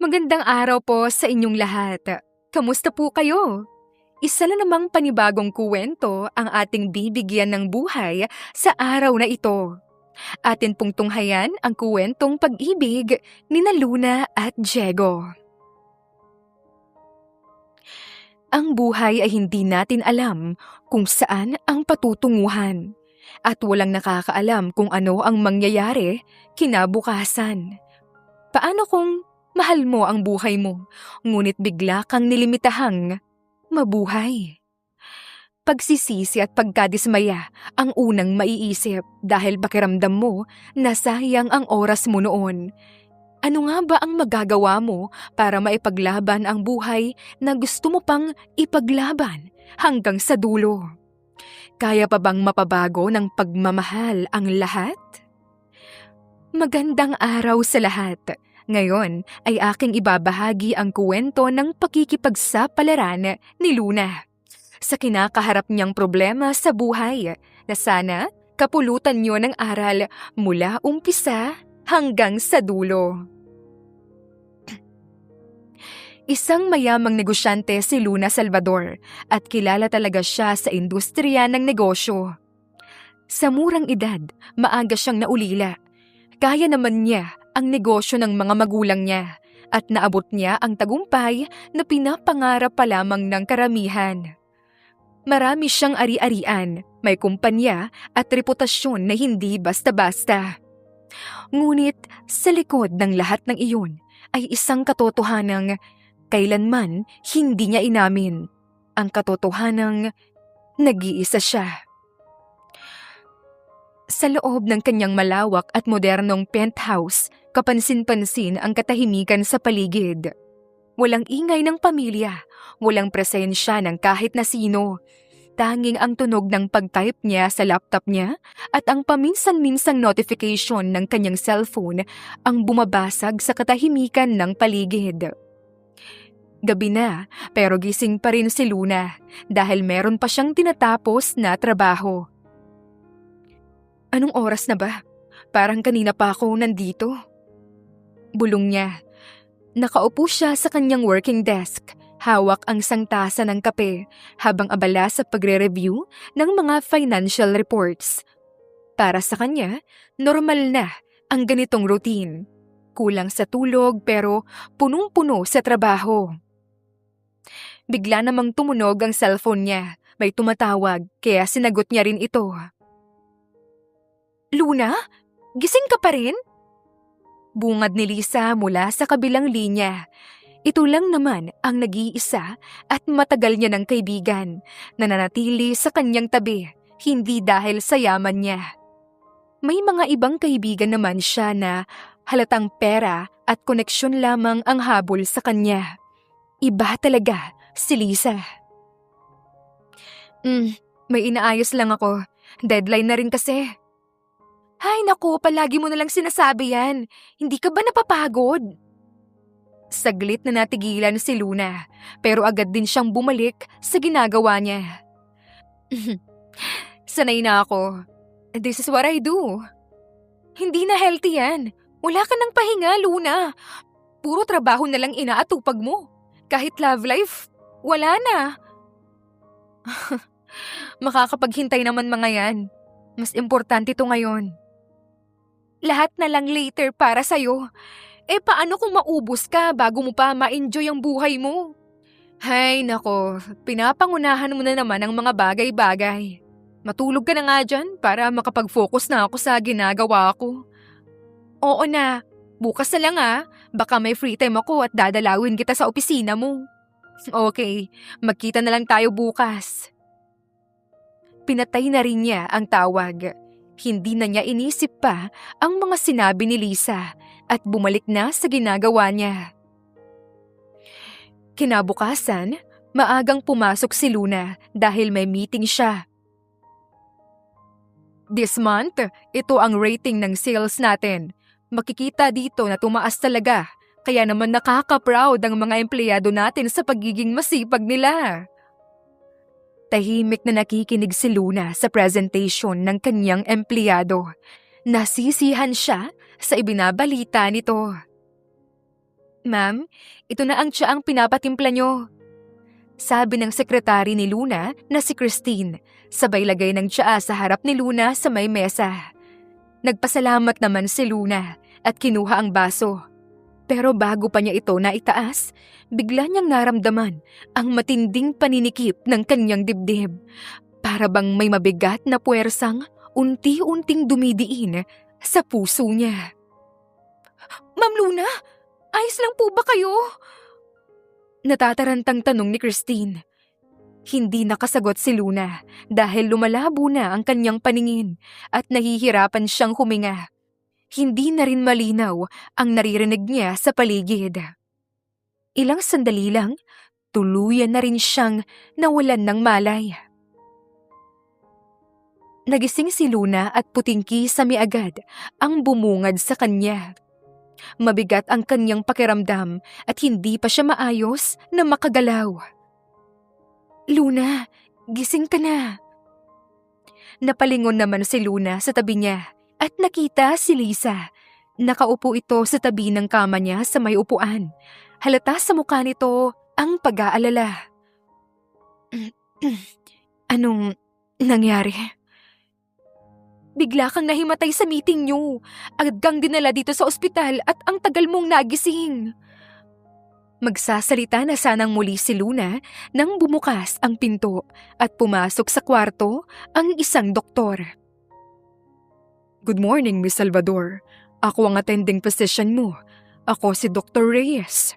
Magandang araw po sa inyong lahat. Kamusta po kayo? Isa na namang panibagong kuwento ang ating bibigyan ng buhay sa araw na ito. Atin pong tunghayan ang kuwentong pag-ibig ni Luna at Diego. Ang buhay ay hindi natin alam kung saan ang patutunguhan. At walang nakakaalam kung ano ang mangyayari kinabukasan. Paano kung mahal mo ang buhay mo, ngunit bigla kang nilimitahang mabuhay? Pagsisisi at pagkadismaya ang unang maiisip dahil pakiramdam mo na sayang ang oras mo noon. Ano nga ba ang magagawa mo para maipaglaban ang buhay na gusto mo pang ipaglaban hanggang sa dulo? Kaya pa bang mapabago ng pagmamahal ang lahat? Magandang araw sa lahat. Ngayon ay aking ibabahagi ang kuwento ng pakikipagsapalaran ni Luna sa kinakaharap niyang problema sa buhay na sana kapulutan niyo ng aral mula umpisa hanggang sa dulo. Isang mayamang negosyante si Luna Salvador at kilala talaga siya sa industriya ng negosyo. Sa murang edad, maaga siyang naulila. Kaya naman niya ang negosyo ng mga magulang niya at naabot niya ang tagumpay na pinapangarap pa lamang ng karamihan. Marami siyang ari-arian, may kumpanya at reputasyon na hindi basta-basta. Ngunit sa likod ng lahat ng iyon ay isang katotohanang kailanman hindi niya inamin. Ang katotohanang nag-iisa siya. Sa loob ng kanyang malawak at modernong penthouse, kapansin-pansin ang katahimikan sa paligid. Walang ingay ng pamilya, walang presensya ng kahit na sino. Tanging ang tunog ng pag-type niya sa laptop niya at ang paminsan-minsang notification ng kanyang cellphone ang bumabasag sa katahimikan ng paligid. Gabi na, pero gising pa rin si Luna dahil meron pa siyang tinatapos na trabaho. Anong oras na ba? Parang kanina pa ako nandito. Bulong niya. Nakaupo siya sa kanyang working desk, hawak ang isang tasa ng kape habang abala sa pagre-review ng mga financial reports. Para sa kanya, normal na ang ganitong routine. Kulang sa tulog pero punong-puno sa trabaho. Bigla namang tumunog ang cellphone niya. May tumatawag kaya sinagot niya rin ito. Luna? Gising ka pa rin? Bungad ni Lisa mula sa kabilang linya. Ito lang naman ang nag-iisa at matagal niya ng kaibigan na nanatili sa kanyang tabi, hindi dahil sa yaman niya. May mga ibang kaibigan naman siya na halatang pera at koneksyon lamang ang habol sa kanya. Iba talaga si Lisa. May inaayos lang ako. Deadline na rin kasi. Hay naku, palagi mo nalang sinasabi yan. Hindi ka ba napapagod? Saglit na natigilan si Luna, pero agad din siyang bumalik sa ginagawa niya. Sanay na ako. This is what I do. Hindi na healthy yan. Wala ka ng pahinga, Luna. Puro trabaho na lang inaatupag mo. Kahit love life, wala na. Makakapaghintay naman mga yan. Mas importante ito ngayon. Lahat na lang later para sa'yo. Paano kung maubos ka bago mo pa ma-enjoy ang buhay mo? Hay nako, pinapangunahan mo na naman ang mga bagay-bagay. Matulog ka na nga dyan para makapag-focus na ako sa ginagawa ko. Oo na, bukas na lang baka may free time ako at dadalawin kita sa opisina mo. Okay, magkita na lang tayo bukas. Pinatay na rin niya ang tawag. Hindi na niya inisip pa ang mga sinabi ni Lisa at bumalik na sa ginagawa niya. Kinabukasan, maagang pumasok si Luna dahil may meeting siya. This month, ito ang rating ng sales natin. Makikita dito na tumaas talaga, kaya naman nakaka-proud ang mga empleyado natin sa pagiging masipag nila. Tahimik na nakikinig si Luna sa presentation ng kanyang empleyado. Nasisihan siya sa ibinabalita nito. Ma'am, ito na ang tsaang pinapatimpla nyo. Sabi ng sekretary ni Luna na si Christine, sabay lagay ng tsaa sa harap ni Luna sa may mesa. Nagpasalamat naman si Luna at kinuha ang baso. Pero bago pa niya ito naitaas, bigla niyang naramdaman ang matinding paninikip ng kanyang dibdib. Para bang may mabigat na puwersang unti-unting dumidiin sa puso niya. Ma'am Luna, ayos lang po ba kayo? Natatarantang tanong ni Christine. Hindi nakasagot si Luna dahil lumalabo na ang kanyang paningin at nahihirapan siyang huminga. Hindi na rin malinaw ang naririnig niya sa paligid. Ilang sandali lang, tuluyan na rin siyang nawalan ng malay. Nagising si Luna at puting kisame agad ang bumungad sa kanya. Mabigat ang kanyang pakiramdam at hindi pa siya maayos na makagalaw. Luna, gising ka na. Napalingon naman si Luna sa tabi niya at nakita si Lisa. Nakaupo ito sa tabi ng kama niya sa may upuan. Halata sa mukha nito ang pag-aalala. Anong nangyari? Bigla kang nahimatay sa meeting niyo. Agad kang dinala dito sa ospital at ang tagal mong nagising. Magsasalita na sanang muli si Luna nang bumukas ang pinto at pumasok sa kwarto ang isang doktor. Good morning, Miss Salvador. Ako ang attending physician mo. Ako si Dr. Reyes.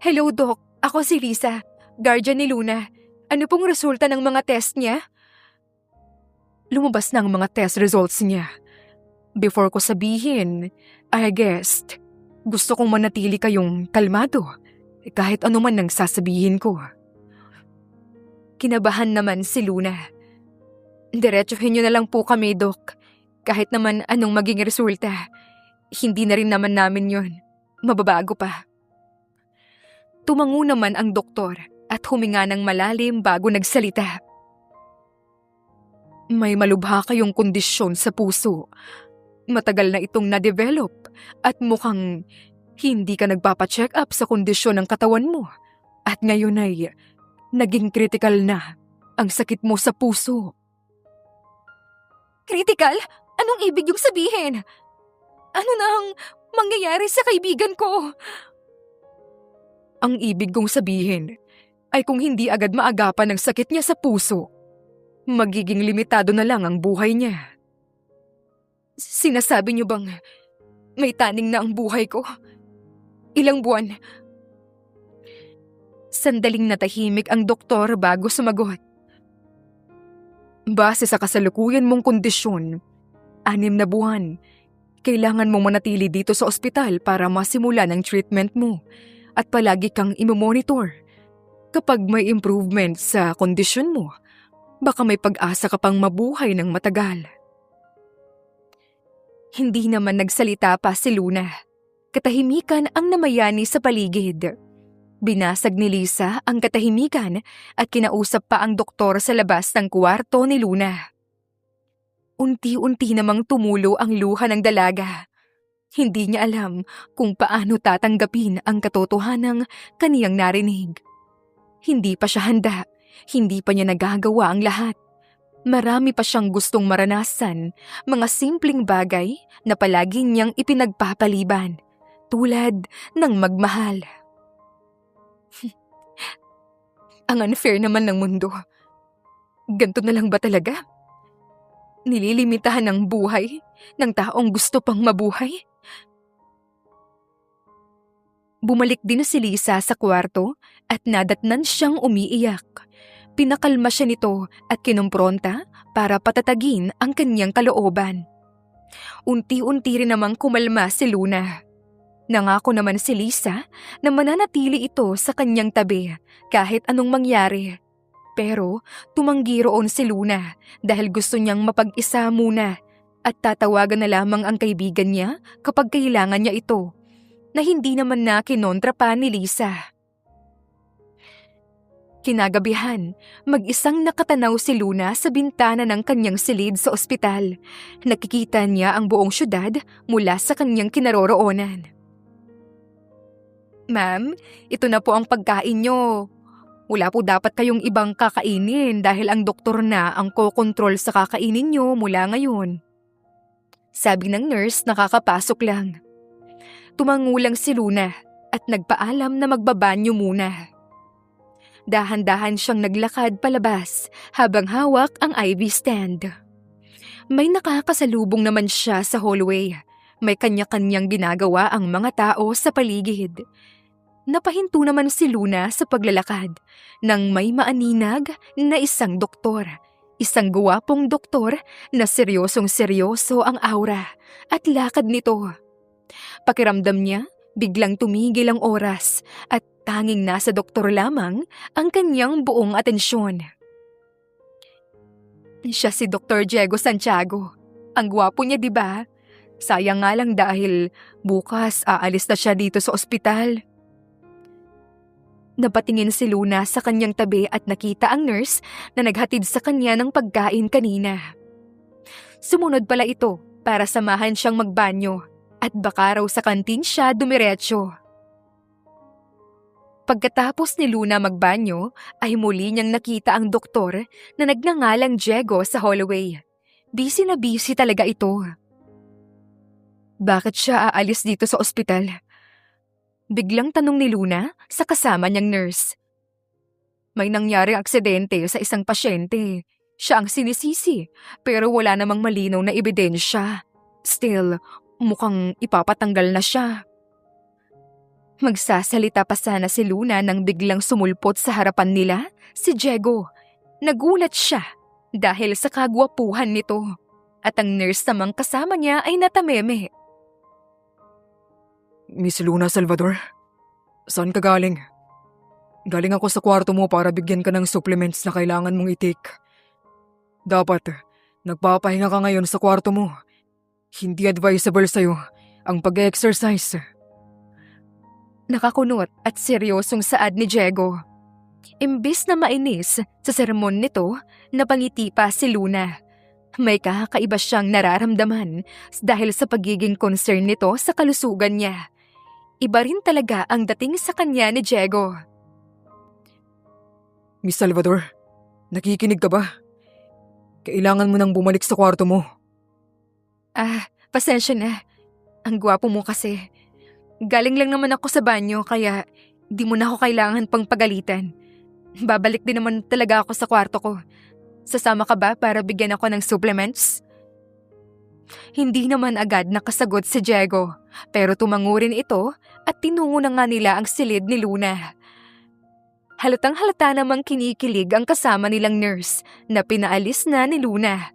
Hello, Doc. Ako si Lisa, guardian ni Luna. Ano pong resulta ng mga test niya? Lumabas na ang mga test results niya. Before ko sabihin, I guess, gusto kong manatili kayong kalmado kahit ano man ang sasabihin ko. Kinabahan naman si Luna. Diretsuhin niyo na lang po kami, Doc. Kahit naman anong maging resulta, hindi na rin naman namin yun. Mababago pa. Tumango naman ang doktor at huminga ng malalim bago nagsalita. May malubha kayong kondisyon sa puso. Matagal na itong na-develop at mukhang hindi ka nagpapacheck up sa kondisyon ng katawan mo. At ngayon ay naging critical na ang sakit mo sa puso. Critical? Anong ibig yung sabihin? Ano na ang mangyayari sa kaibigan ko? Ang ibig kong sabihin ay kung hindi agad maagapan ang sakit niya sa puso, magiging limitado na lang ang buhay niya. Sinasabi niyo bang may taning na ang buhay ko? Ilang buwan? Sandaling natahimik ang doktor bago sumagot. Base sa kasalukuyan mong kondisyon, 6 na buwan. Kailangan mong manatili dito sa ospital para masimulan ang treatment mo at palagi kang imomonitor. Kapag may improvement sa kondisyon mo, baka may pag-asa ka pang mabuhay ng matagal. Hindi naman nagsalita pa si Luna. Katahimikan ang namayani sa paligid. Binasag ni Lisa ang katahimikan at kinausap pa ang doktor sa labas ng kwarto ni Luna. Unti-unti namang tumulo ang luha ng dalaga. Hindi niya alam kung paano tatanggapin ang katotohanang kaniyang narinig. Hindi pa siya handa. Hindi pa niya nagagawa ang lahat. Marami pa siyang gustong maranasan, mga simpleng bagay na palagi niyang ipinagpapaliban, tulad ng magmahal. Ang unfair naman ng mundo. Ganto na lang ba talaga? Nililimitahan ang buhay ng taong gusto pang mabuhay? Bumalik din si Lisa sa kwarto at nadatnan siyang umiiyak. Pinakalma siya nito at kinumpronta para patatagin ang kanyang kalooban. Unti-unti rin namang kumalma si Luna. Nangako naman si Lisa na mananatili ito sa kanyang tabi kahit anong mangyari. Pero tumanggi roon si Luna dahil gusto niyang mapag-isa muna at tatawagan na lamang ang kaibigan niya kapag kailangan niya ito, na hindi naman na kinontra pa ni Lisa. Kinagabihan, mag-isang nakatanaw si Luna sa bintana ng kanyang silid sa ospital. Nakikita niya ang buong syudad mula sa kanyang kinaroroonan. Ma'am, ito na po ang pagkain nyo. Wala po dapat kayong ibang kakainin dahil ang doktor na ang kokontrol sa kakainin nyo mula ngayon. Sabi ng nurse nakakapasok lang. Tumangulang si Luna at nagpaalam na magbabanyo muna. Dahan-dahan siyang naglakad palabas habang hawak ang IV stand. May nakakasalubong naman siya sa hallway. May kanya-kanyang ginagawa ang mga tao sa paligid. Napahinto naman si Luna sa paglalakad nang may maaninag na isang doktor. Isang guwapong doktor na seryosong-seryoso ang aura at lakad nito. Pakiramdam niya, biglang tumigil ang oras at tanging nasa doktor lamang ang kanyang buong atensyon. Siya si Dr. Diego Santiago. Ang gwapo niya, di ba? Sayang nga lang dahil bukas aalis na siya dito sa ospital. Napatingin si Luna sa kanyang tabi at nakita ang nurse na naghatid sa kanya ng pagkain kanina. Sumunod pala ito para samahan siyang magbanyo at baka raw sa kantin siya dumiretso. Pagkatapos ni Luna magbanyo ay muli niyang nakita ang doktor na nagngangalang Diego sa hallway. Busy na busy talaga ito. Bakit siya aalis dito sa ospital? Biglang tanong ni Luna sa kasama niyang nurse. May nangyaring aksidente sa isang pasyente. Siya ang sinisisi pero wala namang malinaw na ebidensya. Still, mukhang ipapatanggal na siya. Magsasalita pa sana si Luna nang biglang sumulpot sa harapan nila si Diego. Nagulat siya dahil sa kagwapuhan nito at ang nurse namang kasama niya ay natameme. Miss Luna Salvador, saan ka galing? Galing ako sa kwarto mo para bigyan ka ng supplements na kailangan mong i-take. Dapat, nagpapahinga ka ngayon sa kwarto mo. Hindi advisable sa'yo ang pag-exercise. Nakakunot at seryosong saad ni Diego. Imbis na mainis sa sermon nito, napangiti pa si Luna. May kakaiba siyang nararamdaman dahil sa pagiging concern nito sa kalusugan niya. Iba rin talaga ang dating sa kanya ni Diego. Miss Salvador, nakikinig ka ba? Kailangan mo nang bumalik sa kwarto mo. Pasensya na. Ang gwapo mo kasi. Galing lang naman ako sa banyo kaya di mo na ako kailangan pang pagalitan. Babalik din naman talaga ako sa kwarto ko. Sasama ka ba para bigyan ako ng supplements? Hindi naman agad nakasagot si Diego, pero tumango rin ito at tinungo na nga nila ang silid ni Luna. Halatang halata namang kinikilig ang kasama nilang nurse na pinaalis na ni Luna.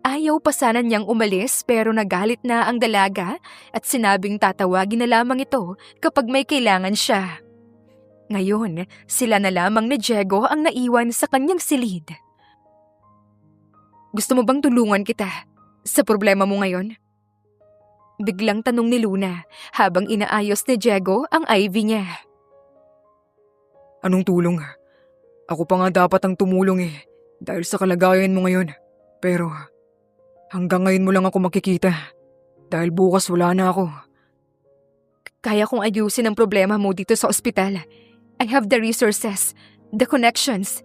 Ayaw pa sana niyang umalis pero nagalit na ang dalaga at sinabing tatawagin na lamang ito kapag may kailangan siya. Ngayon, sila na lamang ni Diego ang naiwan sa kanyang silid. Gusto mo bang tulungan kita sa problema mo ngayon? Biglang tanong ni Luna habang inaayos ni Diego ang IV niya. Anong tulong? Ako pa nga dapat ang tumulong dahil sa kalagayan mo ngayon. Pero hanggang ngayon mo lang ako makikita dahil bukas wala na ako. Kaya kong ayusin ang problema mo dito sa ospital. I have the resources, the connections,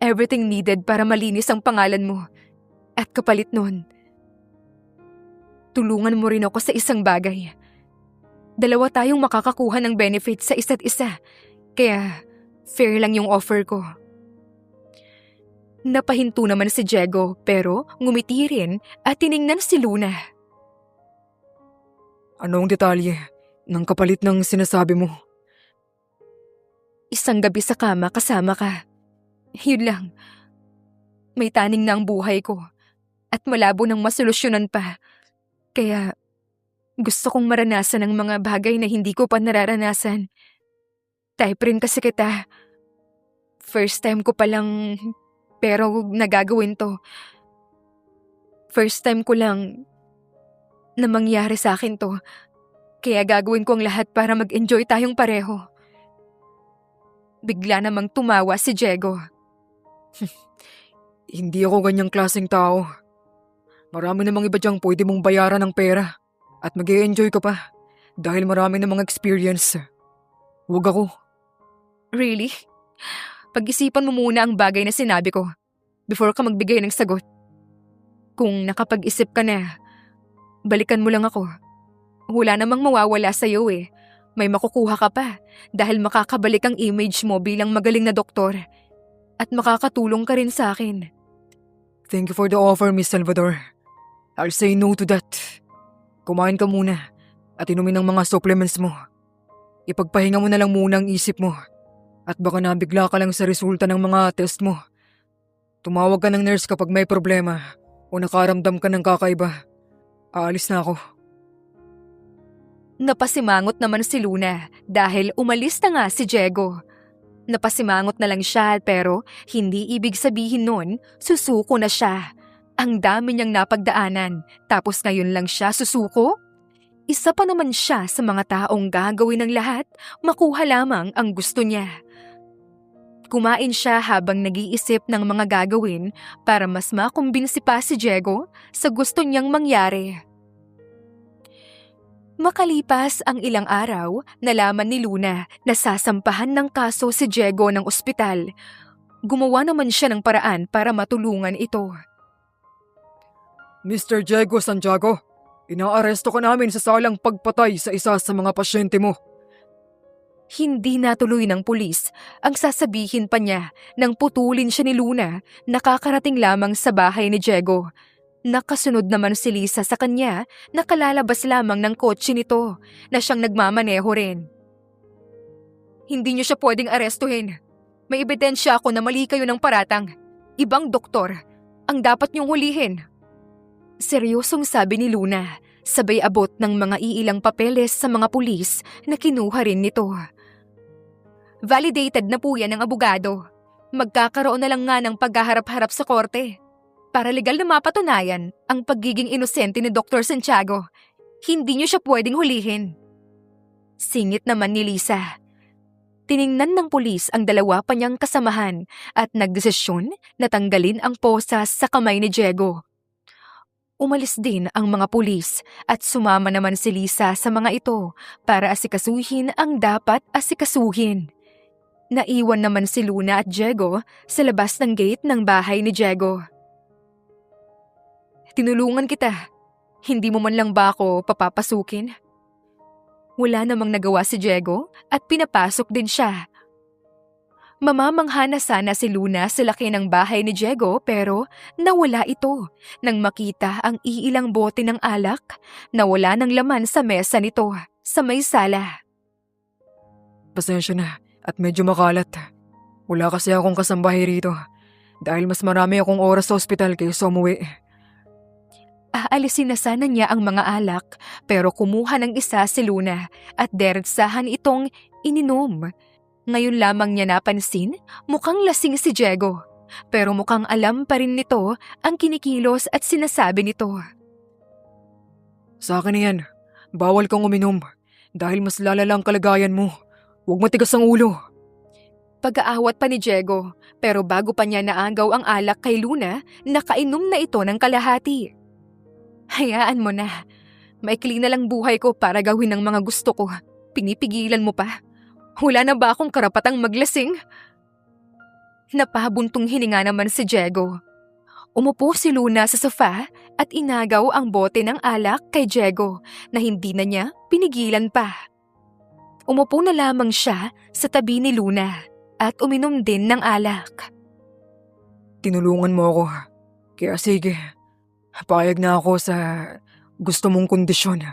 everything needed para malinis ang pangalan mo. At kapalit nun, tulungan mo rin ako sa isang bagay. Dalawa tayong makakakuha ng benefits sa isa't isa, kaya fair lang yung offer ko. Napahinto naman si Diego pero ngumiti rin at tiningnan si Luna. Ano ang detalye ng kapalit ng sinasabi mo? Isang gabi sa kama kasama ka. Yun lang. May taning na ang buhay ko at malabo nang masolusyonan pa. Kaya gusto kong maranasan ang mga bagay na hindi ko pa nararanasan. Type rin kasi kita. First time ko palang pero nagagawin to. First time ko lang na mangyari sa akin to. Kaya gagawin ko ang lahat para mag-enjoy tayong pareho. Bigla namang tumawa si Diego. Hindi ako ganyang klaseng tao. Marami namang iba diyang pwede mong bayaran ng pera at mag-e-enjoy ka pa dahil marami namang experience. Huwag ako. Really? Pag-isipan mo muna ang bagay na sinabi ko before ka magbigay ng sagot. Kung nakapag-isip ka na, balikan mo lang ako. Wala namang mawawala sa'yo eh. May makukuha ka pa dahil makakabalik ang image mo bilang magaling na doktor. At makakatulong ka rin sa akin. Thank you for the offer, Miss Salvador. I'll say no to that. Kumain ka muna at inumin ang mga supplements mo. Ipagpahinga mo na lang muna ang isip mo. At baka nabigla ka lang sa resulta ng mga test mo. Tumawag ka ng nurse kapag may problema o nakaramdam ka ng kakaiba. Aalis na ako. Napasimangot naman si Luna dahil umalis na nga si Diego. Napasimangot na lang siya pero hindi ibig sabihin nun susuko na siya. Ang dami niyang napagdaanan tapos ngayon lang siya susuko? Isa pa naman siya sa mga taong gagawin ng lahat, makuha lamang ang gusto niya. Kumain siya habang nag-iisip ng mga gagawin para mas makumbinsi pa si Diego sa gusto niyang mangyari. Makalipas ang ilang araw, nalaman ni Luna na sasampahan ng kaso si Diego ng ospital. Gumawa naman siya ng paraan para matulungan ito. Mr. Diego Santiago, inaaresto ka namin sa salang pagpatay sa isa sa mga pasyente mo. Hindi natuloy ng pulis ang sasabihin pa niya nang putulin siya ni Luna, nakakarating lamang sa bahay ni Diego. Nakasunod naman si Lisa sa kanya, nakalalabas lamang ng kotse nito na siyang nagmamaneho rin. Hindi niyo siya pwedeng arestuhin. May ebidensya ako na mali kayo ng paratang. Ibang doktor ang dapat niyong hulihin. Seryosong sabi ni Luna, sabay abot ng mga iilang papeles sa mga pulis na kinuha rin nito. Validated na po yan ng abogado. Magkakaroon na lang nga ng paghaharap-harap sa korte. Para legal na mapatunayan ang pagiging inosente ni Dr. Santiago, hindi niyo siya pwedeng hulihin. Singit naman ni Lisa. Tiningnan ng pulis ang dalawa pa niyang kasamahan at nagdesisyon na tanggalin ang posas sa kamay ni Diego. Umalis din ang mga pulis at sumama naman si Lisa sa mga ito para asikasuhin ang dapat asikasuhin. Naiwan naman si Luna at Diego sa labas ng gate ng bahay ni Diego. Tinulungan kita. Hindi mo man lang ba ako papapasukin? Wala namang nagawa si Diego at pinapasok din siya. Mamamangha na sana si Luna sa laki ng bahay ni Diego pero nawala ito nang makita ang iilang bote ng alak na wala ng laman sa mesa nito sa may sala. Pasensya na at medyo makalat. Wala kasi akong kasambahay rito dahil mas marami akong oras sa ospital kaysa umuwi. Aalisin na sana niya ang mga alak pero kumuha ng isa si Luna at deretsahan itong ininom. Ngayon lamang niya napansin mukhang lasing si Diego pero mukhang alam pa rin nito ang kinikilos at sinasabi nito. Sa akin na yan, bawal kang uminom dahil mas lalala ang kalagayan mo. Huwag matigas ang ulo. Pag-aawat pa ni Diego pero bago pa niya naagaw ang alak kay Luna, nakainom na ito ng kalahati. Hayaan mo na. Maikli na lang buhay ko para gawin ang mga gusto ko. Pinipigilan mo pa. Wala na ba akong karapatang maglasing? Napabuntong hininga naman si Diego. Umupo si Luna sa sofa at inagaw ang bote ng alak kay Diego na hindi na niya pinigilan pa. Umupo na lamang siya sa tabi ni Luna at uminom din ng alak. Tinulungan mo ako. Kaya sige, payag na ako sa gusto mong kondisyon.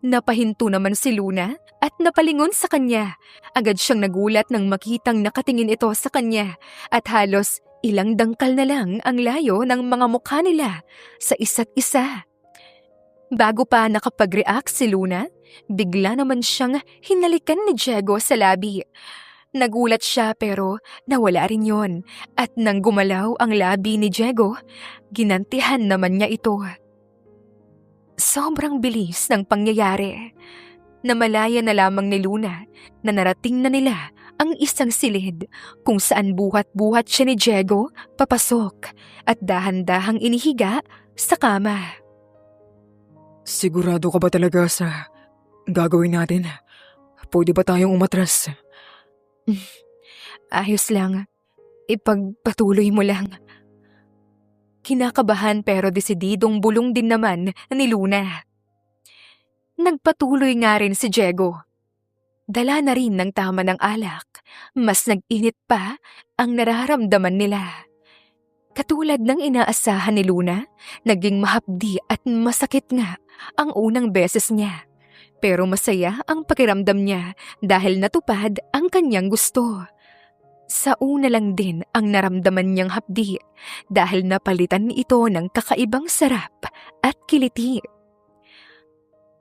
Napahinto naman si Luna at napalingon sa kanya. Agad siyang nagulat nang makitang nakatingin ito sa kanya at halos ilang dangkal na lang ang layo ng mga mukha nila sa isa't isa. Bago pa nakapag-react si Luna, bigla naman siyang hinalikan ni Diego sa labi. Nagulat siya pero nawala rin yon at nang gumalaw ang labi ni Diego, ginantihan naman niya ito. Sobrang bilis ng pangyayari. Namalaya na lamang ni Luna na narating na nila ang isang silid kung saan buhat-buhat siya ni Diego papasok at dahan-dahang inihiga sa kama. Sigurado ka ba talaga sa gagawin natin? Pwede ba tayong umatras? Ayos lang. Ipagpatuloy mo lang. Kinakabahan pero desididong bulong din naman ni Luna. Nagpatuloy nga rin si Diego. Dala na rin ng tama ng alak. Mas nag-init pa ang nararamdaman nila. Katulad ng inaasahan ni Luna, naging mahapdi at masakit nga ang unang beses niya. Pero masaya ang pakiramdam niya dahil natupad ang kanyang gusto. Sa una lang din ang naramdaman niyang hapdi dahil napalitan ito ng kakaibang sarap at kiliti.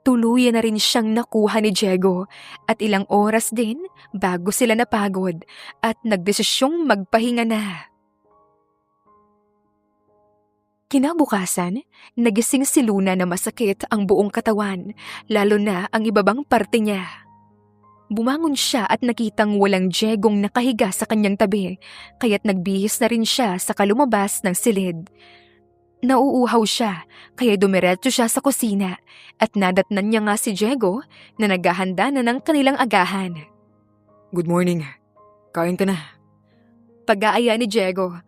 Tuluyan na rin siyang nakuha ni Diego at ilang oras din bago sila napagod at nagdesisyong magpahinga na. Kinabukasan, nagising si Luna na masakit ang buong katawan, lalo na ang ibabang parte niya. Bumangon siya at nakitang walang Diegong nakahiga sa kanyang tabi, kaya't nagbihis na rin siya sa lumabas ng silid. Nauuhaw siya, kaya dumiretso siya sa kusina at nadatnan niya nga si Diego na naghahanda na ng kanilang agahan. Good morning. Kain ka na. Pag-aaya ni Diego,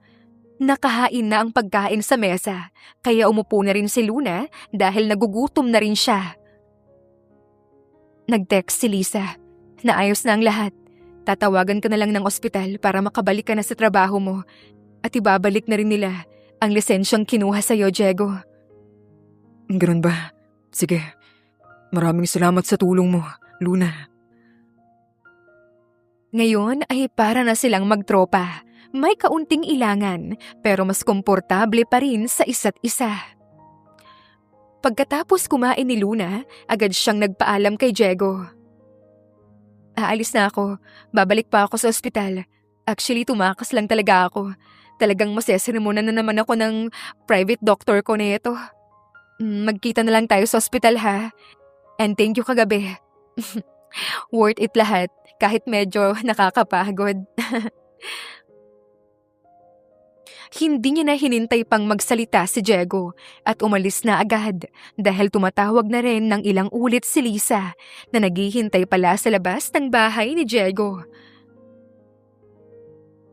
nakahain na ang pagkain sa mesa, kaya umupo na rin si Luna dahil nagugutom na rin siya. Nag-text si Lisa. Naayos na ang lahat. Tatawagan ka na lang ng ospital para makabalik ka na sa trabaho mo at ibabalik na rin nila ang lisensyang kinuha sa'yo, Diego. Ganun ba? Sige. Maraming salamat sa tulong mo, Luna. Ngayon ay para na silang magtropa. May kaunting ilangan pero mas komportable pa rin sa isa't isa. Pagkatapos kumain ni Luna, agad siyang nagpaalam kay Diego. Aalis na ako. Babalik pa ako sa ospital. Actually, tumakas lang talaga ako. Talagang maseserimunan na naman ako ng private doctor ko na ito. Magkita na lang tayo sa ospital ha. And thank you kagabi. Worth it lahat, kahit medyo nakakapagod. Hindi niya na hinintay pang magsalita si Diego at umalis na agad dahil tumatawag na rin ng ilang ulit si Lisa na naghihintay pala sa labas ng bahay ni Diego.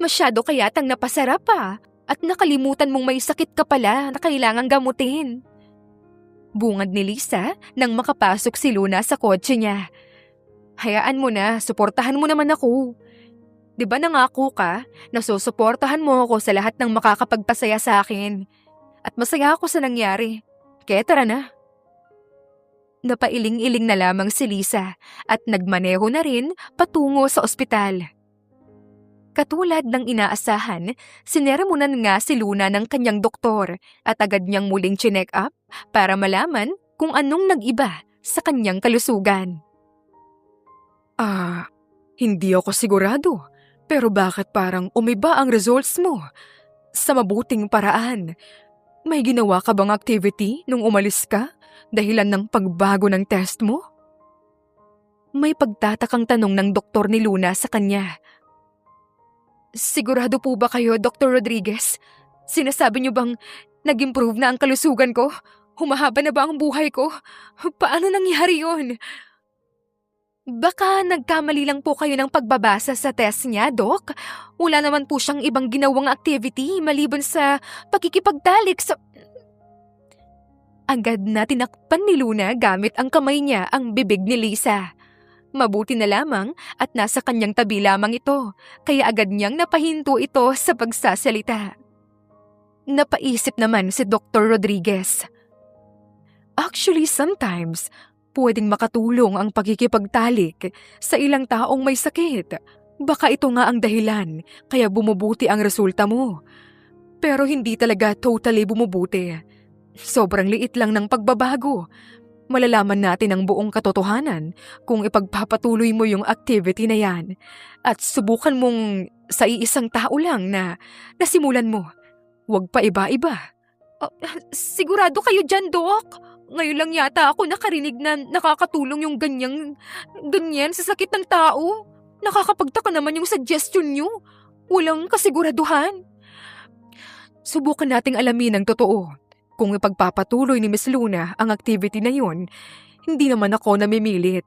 Masyado kayatang napasarap pa at nakalimutan mong may sakit ka pala na kailangang gamutin. Bungad ni Lisa nang makapasok si Luna sa kotse niya. Hayaan mo na, suportahan mo naman ako. Di ba nangako ka na susuportahan mo ako sa lahat ng makakapagpasaya sa akin? At masaya ako sa nangyari. Kaya tara na. Napailing-iling na lamang si Lisa at nagmaneho na rin patungo sa ospital. Katulad ng inaasahan, sineremonan nga si Luna ng kanyang doktor at agad niyang muling chinek up para malaman kung anong nag-iba sa kanyang kalusugan. Hindi ako sigurado. Pero bakit parang umiba ang results mo? Sa mabuting paraan. May ginawa ka bang activity nung umalis ka dahilan ng pagbago ng test mo? May pagtatakang tanong ng doktor ni Luna sa kanya. Sigurado po ba kayo, Dr. Rodriguez? Sinasabi niyo bang nag-improve na ang kalusugan ko? Humahaba na ba ang buhay ko? Paano nangyari yun? Baka nagkamali lang po kayo ng pagbabasa sa test niya, Doc. Wala naman po siyang ibang ginawang activity maliban sa pagkikipagtalik sa... Agad na tinakpan ni Luna gamit ang kamay niya ang bibig ni Lisa. Mabuti na lamang at nasa kanyang tabi lamang ito, kaya agad niyang napahinto ito sa pagsasalita. Napaisip naman si Dr. Rodriguez. Actually, sometimes... pwedeng makatulong ang pagkikipagtalik sa ilang taong may sakit. Baka ito nga ang dahilan kaya bumubuti ang resulta mo. Pero hindi talaga totally bumubuti. Sobrang liit lang ng pagbabago. Malalaman natin ang buong katotohanan kung ipagpapatuloy mo yung activity na yan at subukan mong sa iisang tao lang na nasimulan mo. Huwag pa iba-iba. Sigurado kayo dyan, Doc? Ngayon lang yata ako nakarinig na nakakatulong yung ganyan sa sakit ng tao. Nakakapagtaka naman yung suggestion nyo. Walang kasiguraduhan. Subukan nating alamin ang totoo. Kung ipagpapatuloy ni Miss Luna ang activity na yun, hindi naman ako namimilit.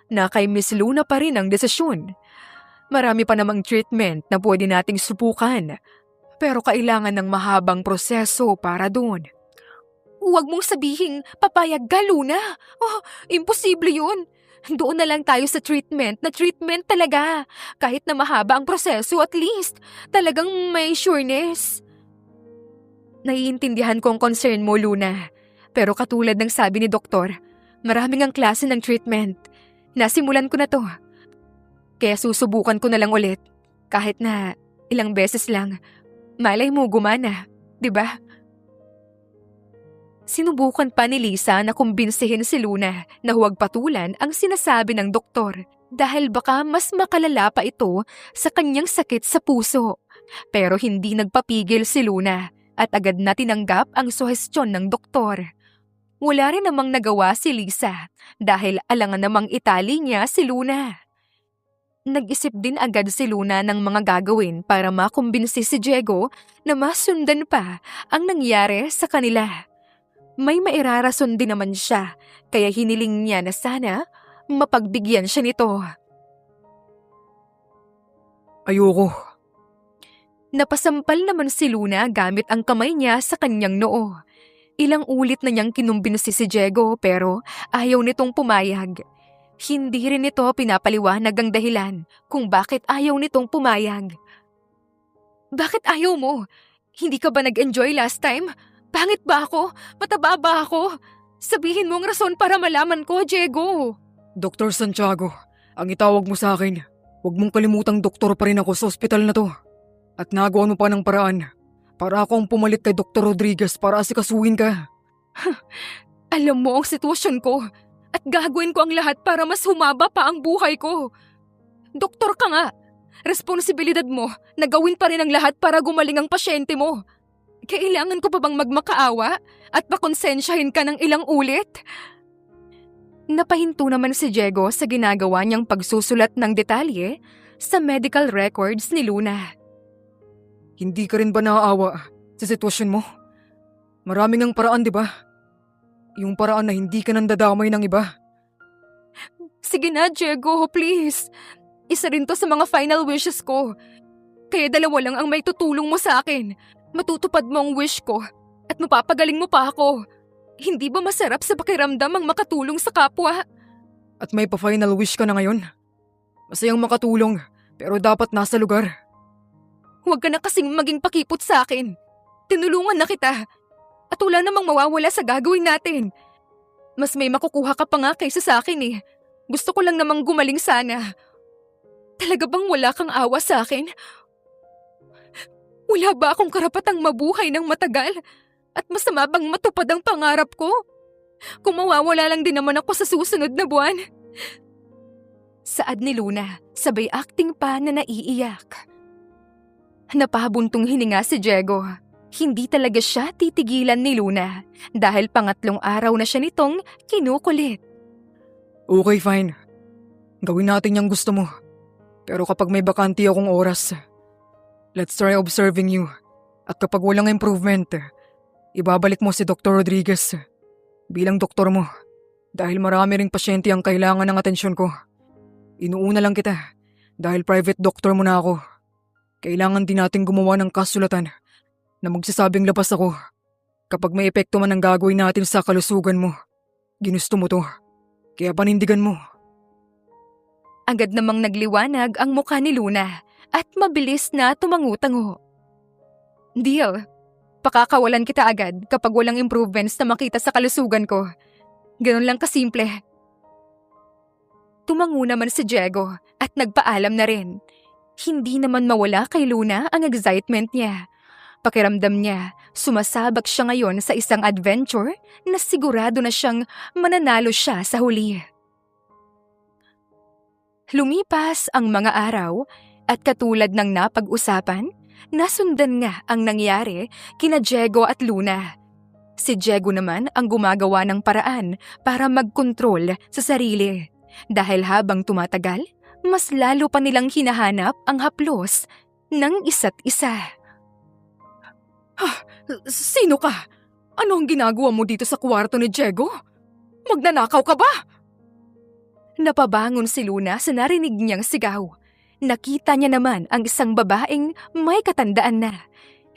na kay Miss Luna pa rin ang desisyon. Marami pa namang treatment na pwede nating subukan, pero kailangan ng mahabang proseso para doon. Huwag mong sabihing papayag ka, Luna. Oh, imposible yun. Doon na lang tayo sa treatment na treatment talaga. Kahit na mahaba ang proseso, at least talagang may sureness. Naiintindihan ko ang concern mo, Luna. Pero katulad ng sabi ni doktor, maraming ang klase ng treatment. Nasimulan ko na to. Kaya susubukan ko na lang ulit. Kahit na ilang beses lang. Malay mo gumana, di ba? Sinubukan pa ni Lisa na kumbinsihin si Luna na huwag patulan ang sinasabi ng doktor dahil baka mas makalala pa ito sa kanyang sakit sa puso. Pero hindi nagpapigil si Luna at agad na tinanggap ang suhestyon ng doktor. Wala rin namang nagawa si Lisa dahil alangan namang itali niya si Luna. Nag-isip din agad si Luna ng mga gagawin para makumbinsi si Diego na masundan pa ang nangyari sa kanila. May mairarason din naman siya, kaya hiniling niya na sana mapagbigyan siya nito. Ayoko. Napasampal naman si Luna gamit ang kamay niya sa kanyang noo. Ilang ulit na niyang kinumbinsi si Diego pero ayaw nitong pumayag. Hindi rin ito pinapaliwanag ang dahilan kung bakit ayaw nitong pumayag. Bakit ayaw mo? Hindi ka ba nag-enjoy last time? Pangit ba ako? Mataba ba ako? Sabihin mo ang rason para malaman ko, Diego. Dr. Santiago, ang itawag mo sa akin. Huwag mong kalimutang doktor pa rin ako sa ospital na to. At nagawa mo pa ng paraan para ako ang pumalit kay Dr. Rodriguez para asikasuhin ka. Alam mo ang sitwasyon ko at gagawin ko ang lahat para mas humaba pa ang buhay ko. Doktor ka nga. Responsibilidad mo na gawin pa rin ang lahat para gumaling ang pasyente mo. Kailangan ko pa bang magmakaawa at pakonsensyahin ka ng ilang ulit? Napahinto naman si Diego sa ginagawa niyang pagsusulat ng detalye sa medical records ni Luna. Hindi ka rin ba naaawa sa sitwasyon mo? Maraming ang paraan, di ba? Yung paraan na hindi ka nandadamay ng iba. Sige na, Diego, please. Isa rin to sa mga final wishes ko. Kaya dalawa lang ang may tutulong mo sa akin. Matutupad mo ang wish ko at mapapagaling mo pa ako. Hindi ba masarap sa pakiramdam ang makatulong sa kapwa? At may pa-final wish ka na ngayon. Masayang makatulong, pero dapat nasa lugar. Huwag ka na kasing maging pakipot sa akin. Tinulungan na kita. At wala namang mawawala sa gagawin natin. Mas may makukuha ka pa nga kaysa sa akin eh. Gusto ko lang namang gumaling sana. Talaga bang wala kang awa sa akin? Wala ba akong karapatang mabuhay ng matagal? At masama bang matupad ang pangarap ko? Kung mawawala lang din naman ako sa susunod na buwan. Saad ni Luna, sabay acting pa na naiiyak. Napabuntong hininga si Diego. Hindi talaga siya titigilan ni Luna dahil pangatlong araw na siya nitong kinukulit. Okay, fine. Gawin natin yung gusto mo. Pero kapag may bakanti akong oras, let's try observing you. At kapag walang improvement, ibabalik mo si Dr. Rodriguez bilang doktor mo dahil marami ring pasyente ang kailangan ng atensyon ko. Inuuna lang kita dahil private doctor mo na ako. Kailangan din nating gumawa ng kasulatan na magsasabing labas ako kapag may epekto man ang gagawin natin sa kalusugan mo. Ginusto mo to, kaya panindigan mo. Agad namang nagliwanag ang mukha ni Luna at mabilis na tumangu-tango. Deal. Pakakawalan kita agad kapag walang improvements na makita sa kalusugan ko. Ganun lang kasimple. Tumango naman si Diego at nagpaalam na rin. Hindi naman mawala kay Luna ang excitement niya. Pakiramdam niya, sumasabak siya ngayon sa isang adventure na sigurado na siyang mananalo siya sa huli. Lumipas ang mga araw at katulad ng napag-usapan, nasundan nga ang nangyari kina Diego at Luna. Si Diego naman ang gumagawa ng paraan para magkontrol sa sarili. Dahil habang tumatagal, mas lalo pa nilang hinahanap ang haplos ng isa't isa. Sino ka? Ano ang ginagawa mo dito sa kwarto ni Diego? Magnanakaw ka ba? Napabangon si Luna sa narinig niyang sigaw. Nakita niya naman ang isang babaeng may katandaan na.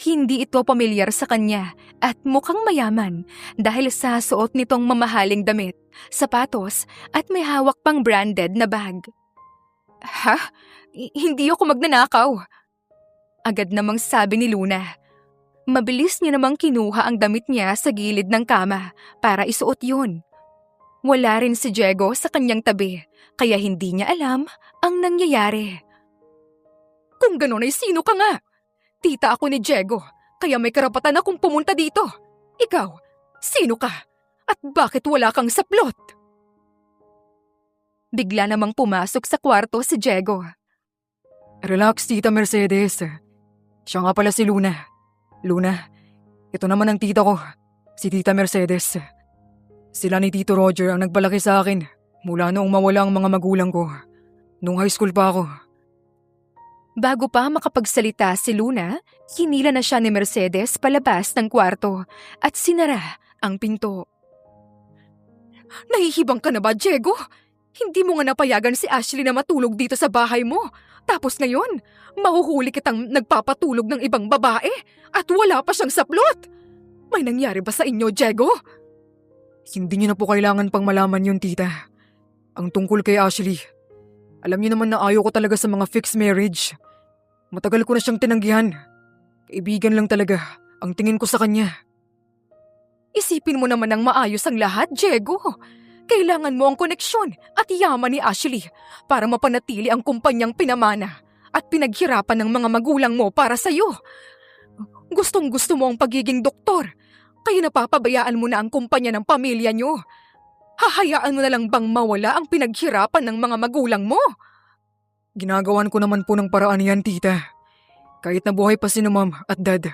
Hindi ito pamilyar sa kanya at mukhang mayaman dahil sa suot nitong mamahaling damit, sapatos at may hawak pang branded na bag. Ha? Hindi ako magnanakaw. Agad namang sabi ni Luna. Mabilis niya namang kinuha ang damit niya sa gilid ng kama para isuot yun. Wala rin si Diego sa kanyang tabi, kaya hindi niya alam ang nangyayari. Kung gano'n ay sino ka nga? Tita ako ni Diego, kaya may karapatan akong pumunta dito. Ikaw, sino ka? At bakit wala kang saplot? Bigla namang pumasok sa kwarto si Diego. Relax, Tita Mercedes. Siya nga pala si Luna. Luna, ito naman ang tita ko, si Tita Mercedes. Sila ni Tito Roger ang nagpalaki sa akin mula noong mawala ang mga magulang ko. Nung high school pa ako. Bago pa makapagsalita si Luna, hinila na siya ni Mercedes palabas ng kwarto at sinara ang pinto. Nahihibang ka na ba, Diego? Hindi mo nga napayagan si Ashley na matulog dito sa bahay mo. Tapos ngayon, mahuhuli kitang nagpapatulog ng ibang babae at wala pa siyang saplot. May nangyari ba sa inyo, Diego? Hindi niyo na po kailangan pang malaman yun, tita. Ang tungkol kay Ashley. Alam niyo naman na ayaw ko talaga sa mga fixed marriage. Matagal ko na siyang tinanggihan. Kaibigan lang talaga ang tingin ko sa kanya. Isipin mo naman ng maayos ang lahat, Diego. Kailangan mo ang koneksyon at yaman ni Ashley para mapanatili ang kumpanyang pinamana at pinaghirapan ng mga magulang mo para sa'yo. Gustong gusto mo ang pagiging doktor, kaya napapabayaan mo na ang kumpanya ng pamilya niyo. Hahayaan mo na lang bang mawala ang pinaghirapan ng mga magulang mo? Ginagawan ko naman po ng paraan yan, tita. Kahit na buhay pa si Ma'am at Dad,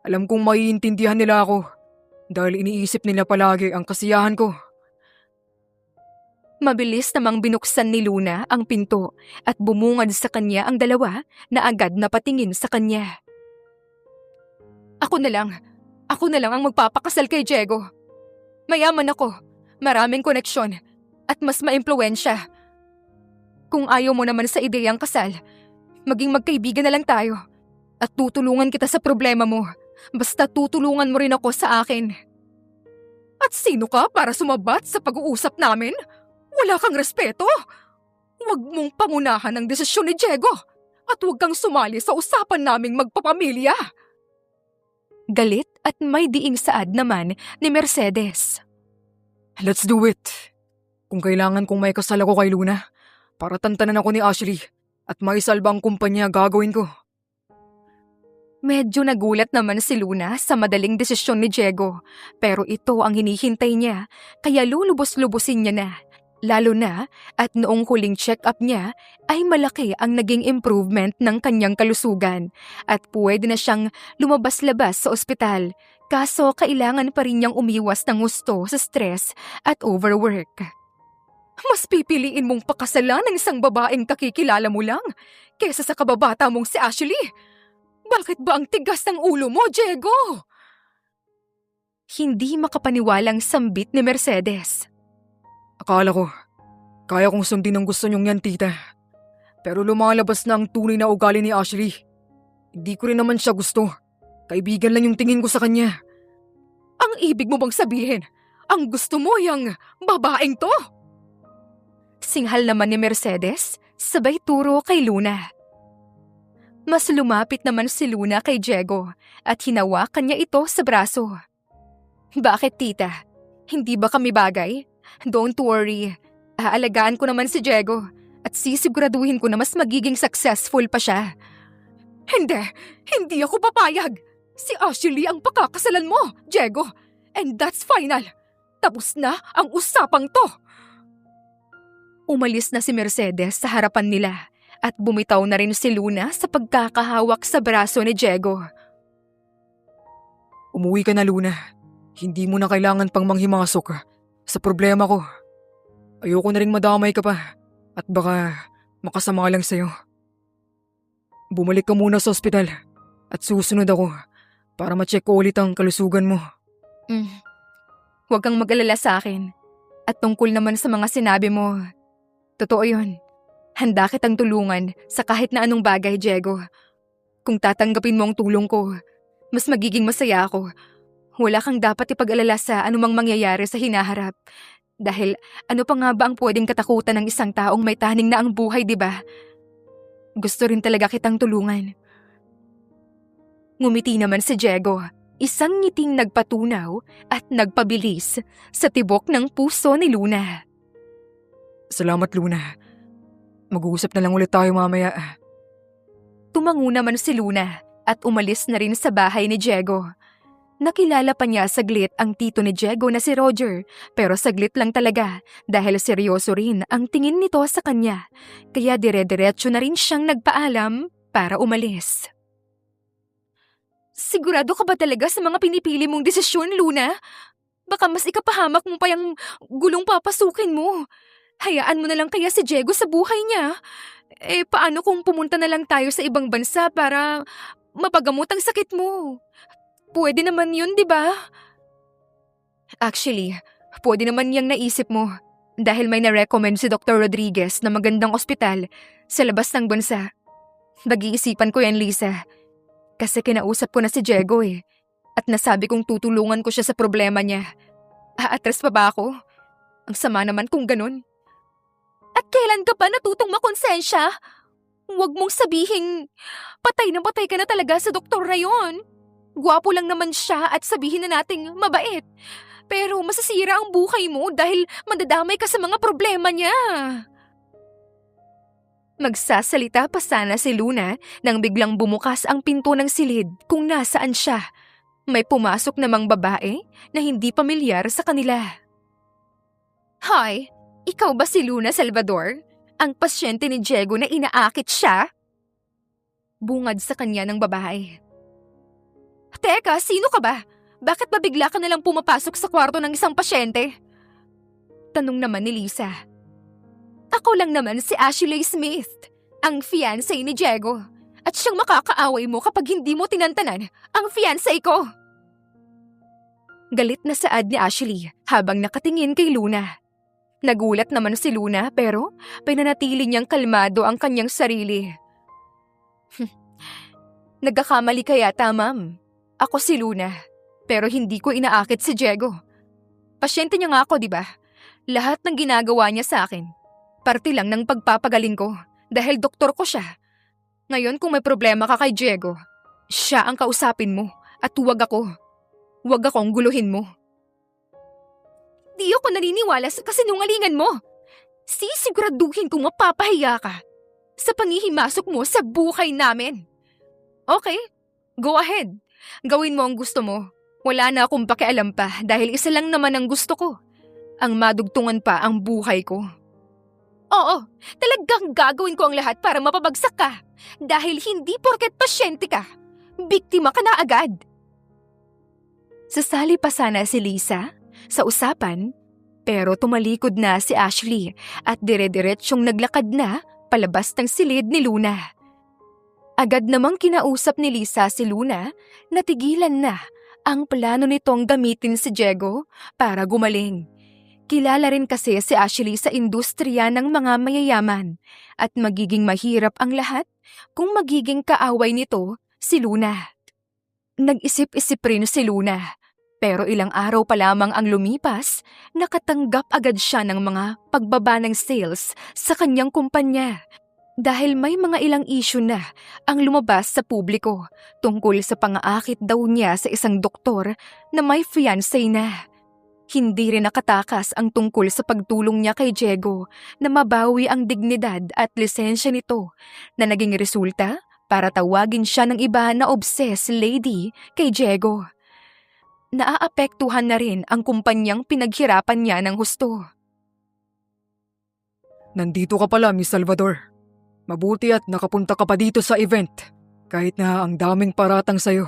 alam kong maiintindihan nila ako dahil iniisip nila palagi ang kasiyahan ko. Mabilis namang binuksan ni Luna ang pinto at bumungad sa kanya ang dalawa na agad napatingin sa kanya. Ako na lang ang magpapakasal kay Diego. Mayaman ako, maraming koneksyon at mas maimpluwensya. Kung ayaw mo naman sa ideyang kasal, maging magkaibigan na lang tayo at tutulungan kita sa problema mo. Basta tutulungan mo rin ako sa akin. At sino ka para sumabat sa pag-uusap namin? Wala kang respeto. Huwag mong pangunahan ang desisyon ni Diego at huwag kang sumali sa usapan naming magpapamilya. Galit at may diing saad naman ni Mercedes. Let's do it. Kung kailangan kong may kasal ako kay Luna, para tantanan ako ni Ashley at maisalba ang kumpanya, gagawin ko. Medyo nagulat naman si Luna sa madaling desisyon ni Diego, pero ito ang hinihintay niya kaya lulubos-lubusin niya na. Lalo na at noong huling check-up niya ay malaki ang naging improvement ng kanyang kalusugan at pwede na siyang lumabas-labas sa ospital. Kaso kailangan pa rin niyang umiwas ng gusto sa stress at overwork. Mas pipiliin mong pakasalan ng isang babaeng kakikilala mo lang kesa sa kababata mong si Ashley. Bakit ba ang tigas ng ulo mo, Diego? Hindi makapaniwalang sambit ni Mercedes. Akala ko, kaya kong sundin ang gusto niyong yan, tita. Pero lumalabas na ang tunay na ugali ni Ashley. Hindi ko rin naman siya gusto. Kaibigan lang yung tingin ko sa kanya. Ang ibig mo bang sabihin, ang gusto mo yung babaeng to? Singhal naman ni Mercedes, sabay turo kay Luna. Mas lumapit naman si Luna kay Diego at hinawakan niya ito sa braso. Bakit, tita? Hindi ba kami bagay? Don't worry. Aalagaan ko naman si Diego at sisiguraduhin ko na mas magiging successful pa siya. Hindi ako papayag. Si Ashley ang pakakasalan mo, Diego. And that's final. Tapos na ang usapang to. Umalis na si Mercedes sa harapan nila at bumitaw na rin si Luna sa pagkakahawak sa braso ni Diego. Umuwi ka na, Luna. Hindi mo na kailangan pang manghimasok sa problema ko. Ayoko na ring madamay ka pa at baka makasama lang sa'yo. Bumalik ka muna sa ospital at susunod ako para ma-check ko ulit ang kalusugan mo. Huwag kang mag-alala sa akin. At tungkol naman sa mga sinabi mo, Totoo yun. Handa kitang tulungan sa kahit na anong bagay, Diego. Kung tatanggapin mo ang tulong ko, mas magiging masaya ako. Wala kang dapat ipag-alala sa anumang mangyayari sa hinaharap. Dahil ano pa nga ba ang pwedeng katakutan ng isang taong may taning na ang buhay, di ba? Gusto rin talaga kitang tulungan. Ngumiti naman si Diego, isang ngiting nagpatunaw at nagpabilis sa tibok ng puso ni Luna. Salamat, Luna. Mag-uusap na lang ulit tayo mamaya. Tumango naman si Luna at umalis na rin sa bahay ni Diego. Nakilala pa niya saglit ang tito ni Diego na si Roger, pero saglit lang talaga dahil seryoso rin ang tingin nito sa kanya. Kaya dire-diretso na rin siyang nagpaalam para umalis. Sigurado ka ba talaga sa mga pinipili mong desisyon, Luna? Baka mas ikapahamak mo pa yung gulong papasukin mo. Hayaan mo na lang kaya si Diego sa buhay niya. Paano kung pumunta na lang tayo sa ibang bansa para mapagamot ang sakit mo? Pwede naman yun, di ba? Actually, pwede naman yang naisip mo dahil may na-recommend si Dr. Rodriguez na magandang ospital sa labas ng bansa. Nag-iisipan ko yan, Lisa. Kasi kinausap ko na si Diego at nasabi kong tutulungan ko siya sa problema niya. Aatras pa ba ako? Ang sama naman kung ganun. At kailan ka ba natutong makonsensya? Huwag mong sabihing patay na patay ka na talaga sa doktor na yon. Gwapo lang naman siya at sabihin na nating mabait. Pero masasira ang buhay mo dahil madadamay ka sa mga problema niya. Magsasalita pa sana si Luna nang biglang bumukas ang pinto ng silid kung nasaan siya. May pumasok namang babae na hindi pamilyar sa kanila. Hi, ikaw ba si Luna Salvador? Ang pasyente ni Diego na inaakit siya? Bungad sa kanya ng babae. Teka, sino ka ba? Bakit ba bigla ka nalang pumapasok sa kwarto ng isang pasyente? Tanong naman ni Lisa. Ako lang naman si Ashley Smith, ang fiancé ni Diego. At siyang makakaaway mo kapag hindi mo tinantanan ang fiancé ko. Galit na saad ni Ashley habang nakatingin kay Luna. Nagulat naman si Luna pero pinanatili niyang kalmado ang kanyang sarili. Nagkakamali ka yata, ma'am. Ako si Luna, pero hindi ko inaakit si Diego. Pasyente niya nga ako, di ba? Lahat ng ginagawa niya sa akin, parte lang ng pagpapagaling ko dahil doktor ko siya. Ngayon kung may problema ka kay Diego, siya ang kausapin mo at huwag ako. Huwag akong guluhin mo. Di ako naniniwala sa kasinungalingan mo. Sisiguraduhin kong mapapahiya ka sa panghihimasok mo sa buhay namin. Okay, go ahead. Gawin mo ang gusto mo. Wala na akong pakialam pa dahil isa lang naman ang gusto ko. Ang madugtungan pa ang buhay ko. Oo, talagang gagawin ko ang lahat para mapabagsak ka. Dahil hindi porket pasyente ka, biktima ka na agad. Sasali pa sana si Lisa sa usapan, pero tumalikod na si Ashley at dire-diretsyong naglakad na palabas ng silid ni Luna. Agad namang kinausap ni Lisa si Luna na tigilan na ang plano nitong gamitin si Diego para gumaling. Kilala rin kasi si Ashley sa industriya ng mga mayayaman at magiging mahirap ang lahat kung magiging kaaway nito si Luna. Nag-isip-isip rin si Luna pero ilang araw pa lamang ang lumipas, nakatanggap agad siya ng mga pagbaba ng sales sa kanyang kumpanya. Dahil may mga ilang issue na ang lumabas sa publiko tungkol sa pang-aakit daw niya sa isang doktor na may fiancé na. Hindi rin nakatakas ang tungkol sa pagtulong niya kay Diego na mabawi ang dignidad at lisensya nito na naging resulta para tawagin siya ng iba na obsessed lady kay Diego. Naaapektuhan na rin ang kumpanyang pinaghirapan niya ng husto. Nandito ka pala, Miss Salvador. Mabuti at nakapunta ka pa dito sa event, kahit na ang daming paratang sa'yo.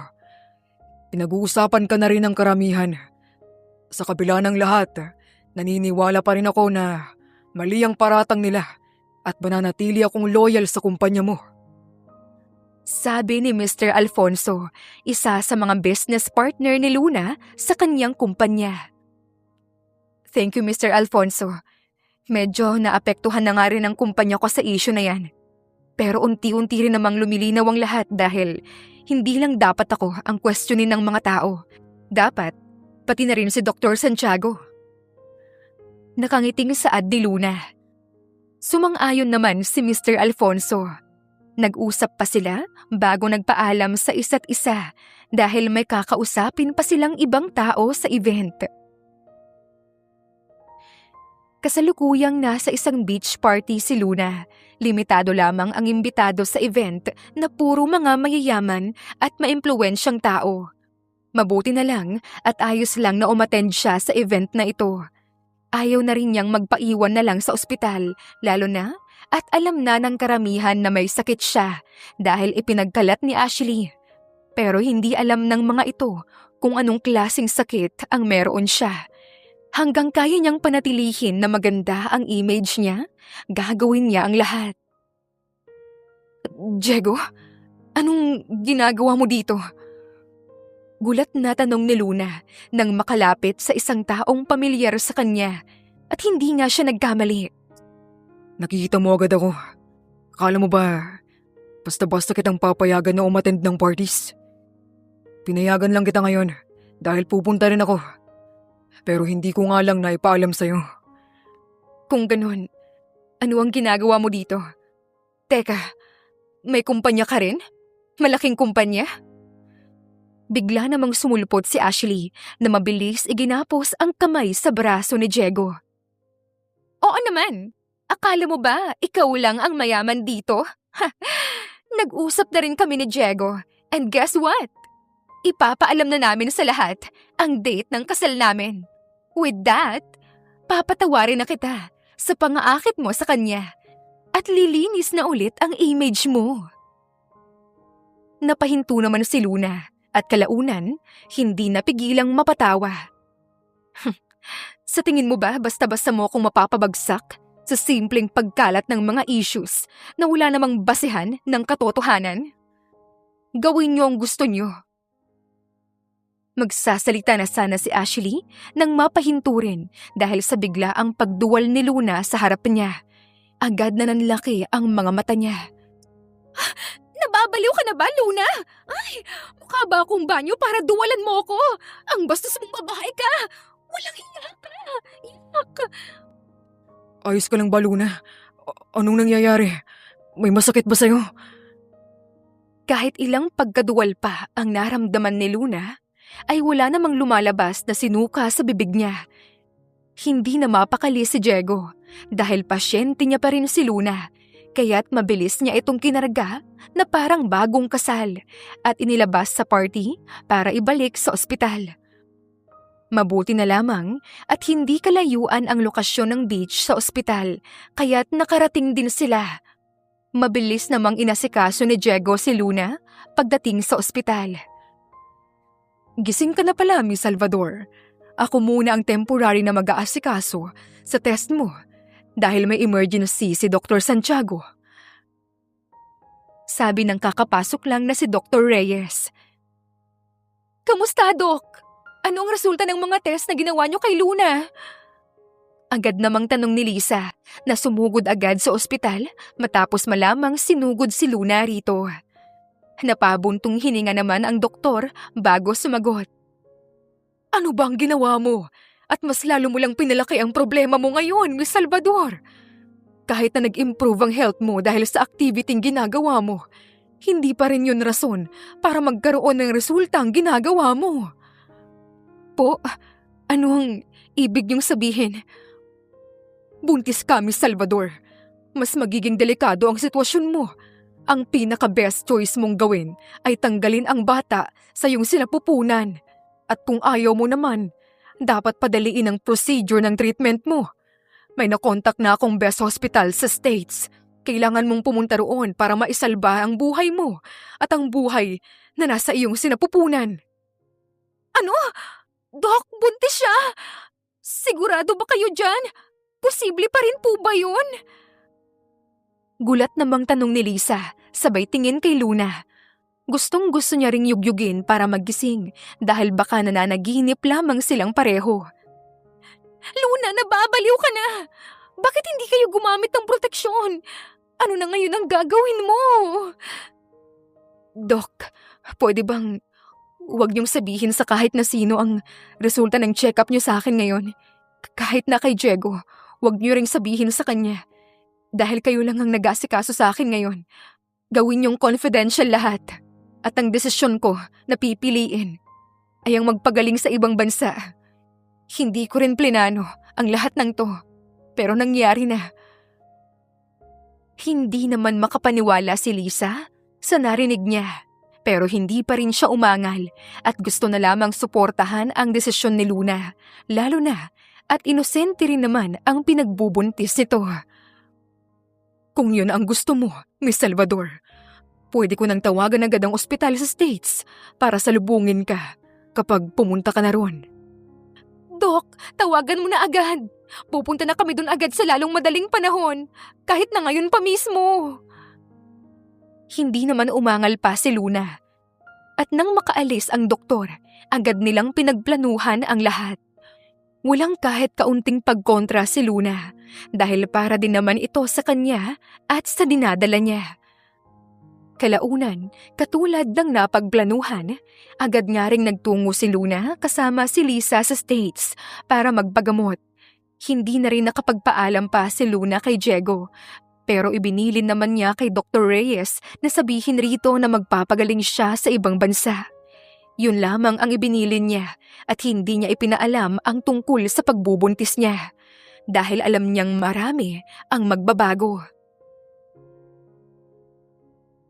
Pinag-uusapan ka na rin ng karamihan. Sa kabila ng lahat, naniniwala pa rin ako na mali ang paratang nila at mananatili akong loyal sa kumpanya mo. Sabi ni Mr. Alfonso, isa sa mga business partner ni Luna sa kanyang kumpanya. Thank you, Mr. Alfonso. Medyo naapektuhan na nga rin ang kumpanya ko sa issue na yan. Pero unti-unti rin namang lumilinaw ang lahat dahil hindi lang dapat ako ang questionin ng mga tao. Dapat, pati na rin si Dr. Santiago. Nakangiting saad ni Luna. Sumang-ayon naman si Mr. Alfonso. Nag-usap pa sila bago nagpaalam sa isa't isa dahil may kakausapin pa silang ibang tao sa event. Kasalukuyang nasa isang beach party si Luna. Limitado lamang ang imbitado sa event na puro mga mayayaman at maimpluwensyang tao. Mabuti na lang at ayos lang na umattend siya sa event na ito. Ayaw na rin niyang magpaiwan na lang sa ospital, lalo na at alam na ng karamihan na may sakit siya dahil ipinagkalat ni Ashley. Pero hindi alam ng mga ito kung anong klaseng sakit ang meron siya. Hanggang kaya niyang panatilihin na maganda ang image niya, gagawin niya ang lahat. Diego, anong ginagawa mo dito? Gulat na tanong ni Luna nang makalapit sa isang taong pamilyar sa kanya at hindi nga siya nagkamali. Nakikita mo agad ako. Akala mo ba, basta-basta kitang papayagan na umattend ng parties? Pinayagan lang kita ngayon dahil pupunta rin ako. Pero hindi ko nga lang naipaalam sa'yo. Kung ganun, ano ang ginagawa mo dito? Teka, may kumpanya ka rin? Malaking kumpanya? Bigla namang sumulpot si Ashley na mabilis iginapos ang kamay sa braso ni Diego. Oo naman, akala mo ba ikaw lang ang mayaman dito? Nag-usap na rin kami ni Diego and guess what? Ipapaalam na namin sa lahat ang date ng kasal namin. With that, papatawarin na kita sa pangaakit mo sa kanya at lilinis na ulit ang image mo. Napahinto naman si Luna at kalaunan hindi napigilang mapatawa. Sa tingin mo ba basta-basta mo akong mapapabagsak sa simpleng pagkalat ng mga issues na wala namang basehan ng katotohanan? Gawin niyo ang gusto niyo. Magsasalita na sana si Ashley nang mapahinto rin dahil sa bigla ang pagduwal ni Luna sa harap niya. Agad na nanlaki ang mga mata niya. Nababaliw ka na ba, Luna? Ay, mukha ba akong banyo para duwalan mo ako? Ang bastos mong babae ka! Walang hiya ka! Iyak! Ayos ka lang ba, Luna? Anong nangyayari? May masakit ba sa'yo? Kahit ilang pagkaduwal pa ang naramdaman ni Luna, ay wala namang lumalabas na sinuka sa bibig niya. Hindi na mapakali si Diego dahil pasyente niya pa rin si Luna, kaya't mabilis niya itong kinarga na parang bagong kasal at inilabas sa party para ibalik sa ospital. Mabuti na lamang at hindi kalayuan ang lokasyon ng beach sa ospital, kaya't nakarating din sila. Mabilis namang inasikaso ni Diego si Luna pagdating sa ospital. Gising ka na pala, Miss Salvador. Ako muna ang temporary na mag-aasikaso sa test mo dahil may emergency si Dr. Santiago. Sabi ng kakapasok lang na si Dr. Reyes. Kamusta, Doc? Ano ang resulta ng mga test na ginawa niyo kay Luna? Agad namang tanong ni Lisa na sumugod agad sa ospital matapos malamang sinugod si Luna rito. Napabuntong hininga naman ang doktor bago sumagot. Ano bang ginawa mo? At mas lalo mo lang pinalaki ang problema mo ngayon, Miss Salvador. Kahit na nag-improve ang health mo dahil sa activity ginagawa mo, hindi pa rin yun rason para magkaroon ng resulta ang ginagawa mo. Po, ano ang ibig niyong sabihin? Buntis ka, Miss Salvador. Mas magiging delikado ang sitwasyon mo. Ang pinaka-best choice mong gawin ay tanggalin ang bata sa iyong sinapupunan. At kung ayaw mo naman, dapat padaliin ang procedure ng treatment mo. May nakontak na akong best hospital sa States. Kailangan mong pumunta roon para maisalba ang buhay mo at ang buhay na nasa iyong sinapupunan. Ano? Doc, buntis siya? Sigurado ba kayo dyan? Posible pa rin po ba yun? Gulat namang tanong ni Lisa, sabay tingin kay Luna. Gustong-gusto niya ring yugyugin para magising dahil baka nananaginip lamang silang pareho. Luna, nababaliw ka na! Bakit hindi kayo gumamit ng proteksyon? Ano na ngayon ang gagawin mo? Dok, pwede bang huwag niyong sabihin sa kahit na sino ang resulta ng check-up niyo sa akin ngayon? Kahit na kay Diego, huwag niyo ring sabihin sa kanya. Dahil kayo lang ang nag-asikaso sa akin ngayon. Gawin niyong confidential lahat. At ang desisyon ko na pipiliin ay ang magpagaling sa ibang bansa. Hindi ko rin plinano ang lahat ng to. Pero nangyari na. Hindi naman makapaniwala si Lisa sa narinig niya. Pero hindi pa rin siya umangal at gusto na lamang suportahan ang desisyon ni Luna. Lalo na at inosente rin naman ang pinagbubuntis nito. Kung yun ang gusto mo, Miss Salvador, pwede ko nang tawagan agad ang ospital sa States para salubungin ka kapag pumunta ka na ron. Dok, tawagan mo na agad. Pupunta na kami dun agad sa lalong madaling panahon, kahit na ngayon pa mismo. Hindi naman umangal pa si Luna. At nang makaalis ang doktor, agad nilang pinagplanuhan ang lahat. Walang kahit kaunting pagkontra si Luna dahil para din naman ito sa kanya at sa dinadala niya. Kalaunan, katulad ng napagplanuhan, agad nga ring nagtungo si Luna kasama si Lisa sa States para magpagamot. Hindi na rin nakapagpaalam pa si Luna kay Diego, pero ibinilin naman niya kay Dr. Reyes na sabihin rito na magpapagaling siya sa ibang bansa. Yun lamang ang ibinilin niya at hindi niya ipinaalam ang tungkol sa pagbubuntis niya dahil alam niyang marami ang magbabago.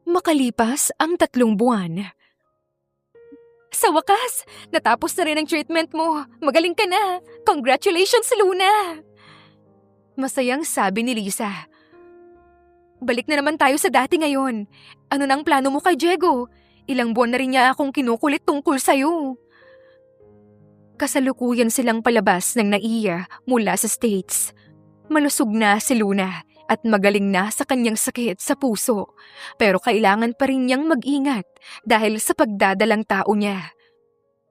Makalipas ang 3 buwan. Sa wakas, natapos na rin ang treatment mo. Magaling ka na. Congratulations, Luna! Masayang sabi ni Lisa. Balik na naman tayo sa dati ngayon. Ano nang plano mo kay Diego? Ilang buwan na rin niya akong kinukulit tungkol sa'yo. Kasalukuyan silang palabas ng NAIA mula sa States. Malusog na si Luna at magaling na sa kanyang sakit sa puso. Pero kailangan pa rin niyang mag-ingat dahil sa pagdadalang tao niya.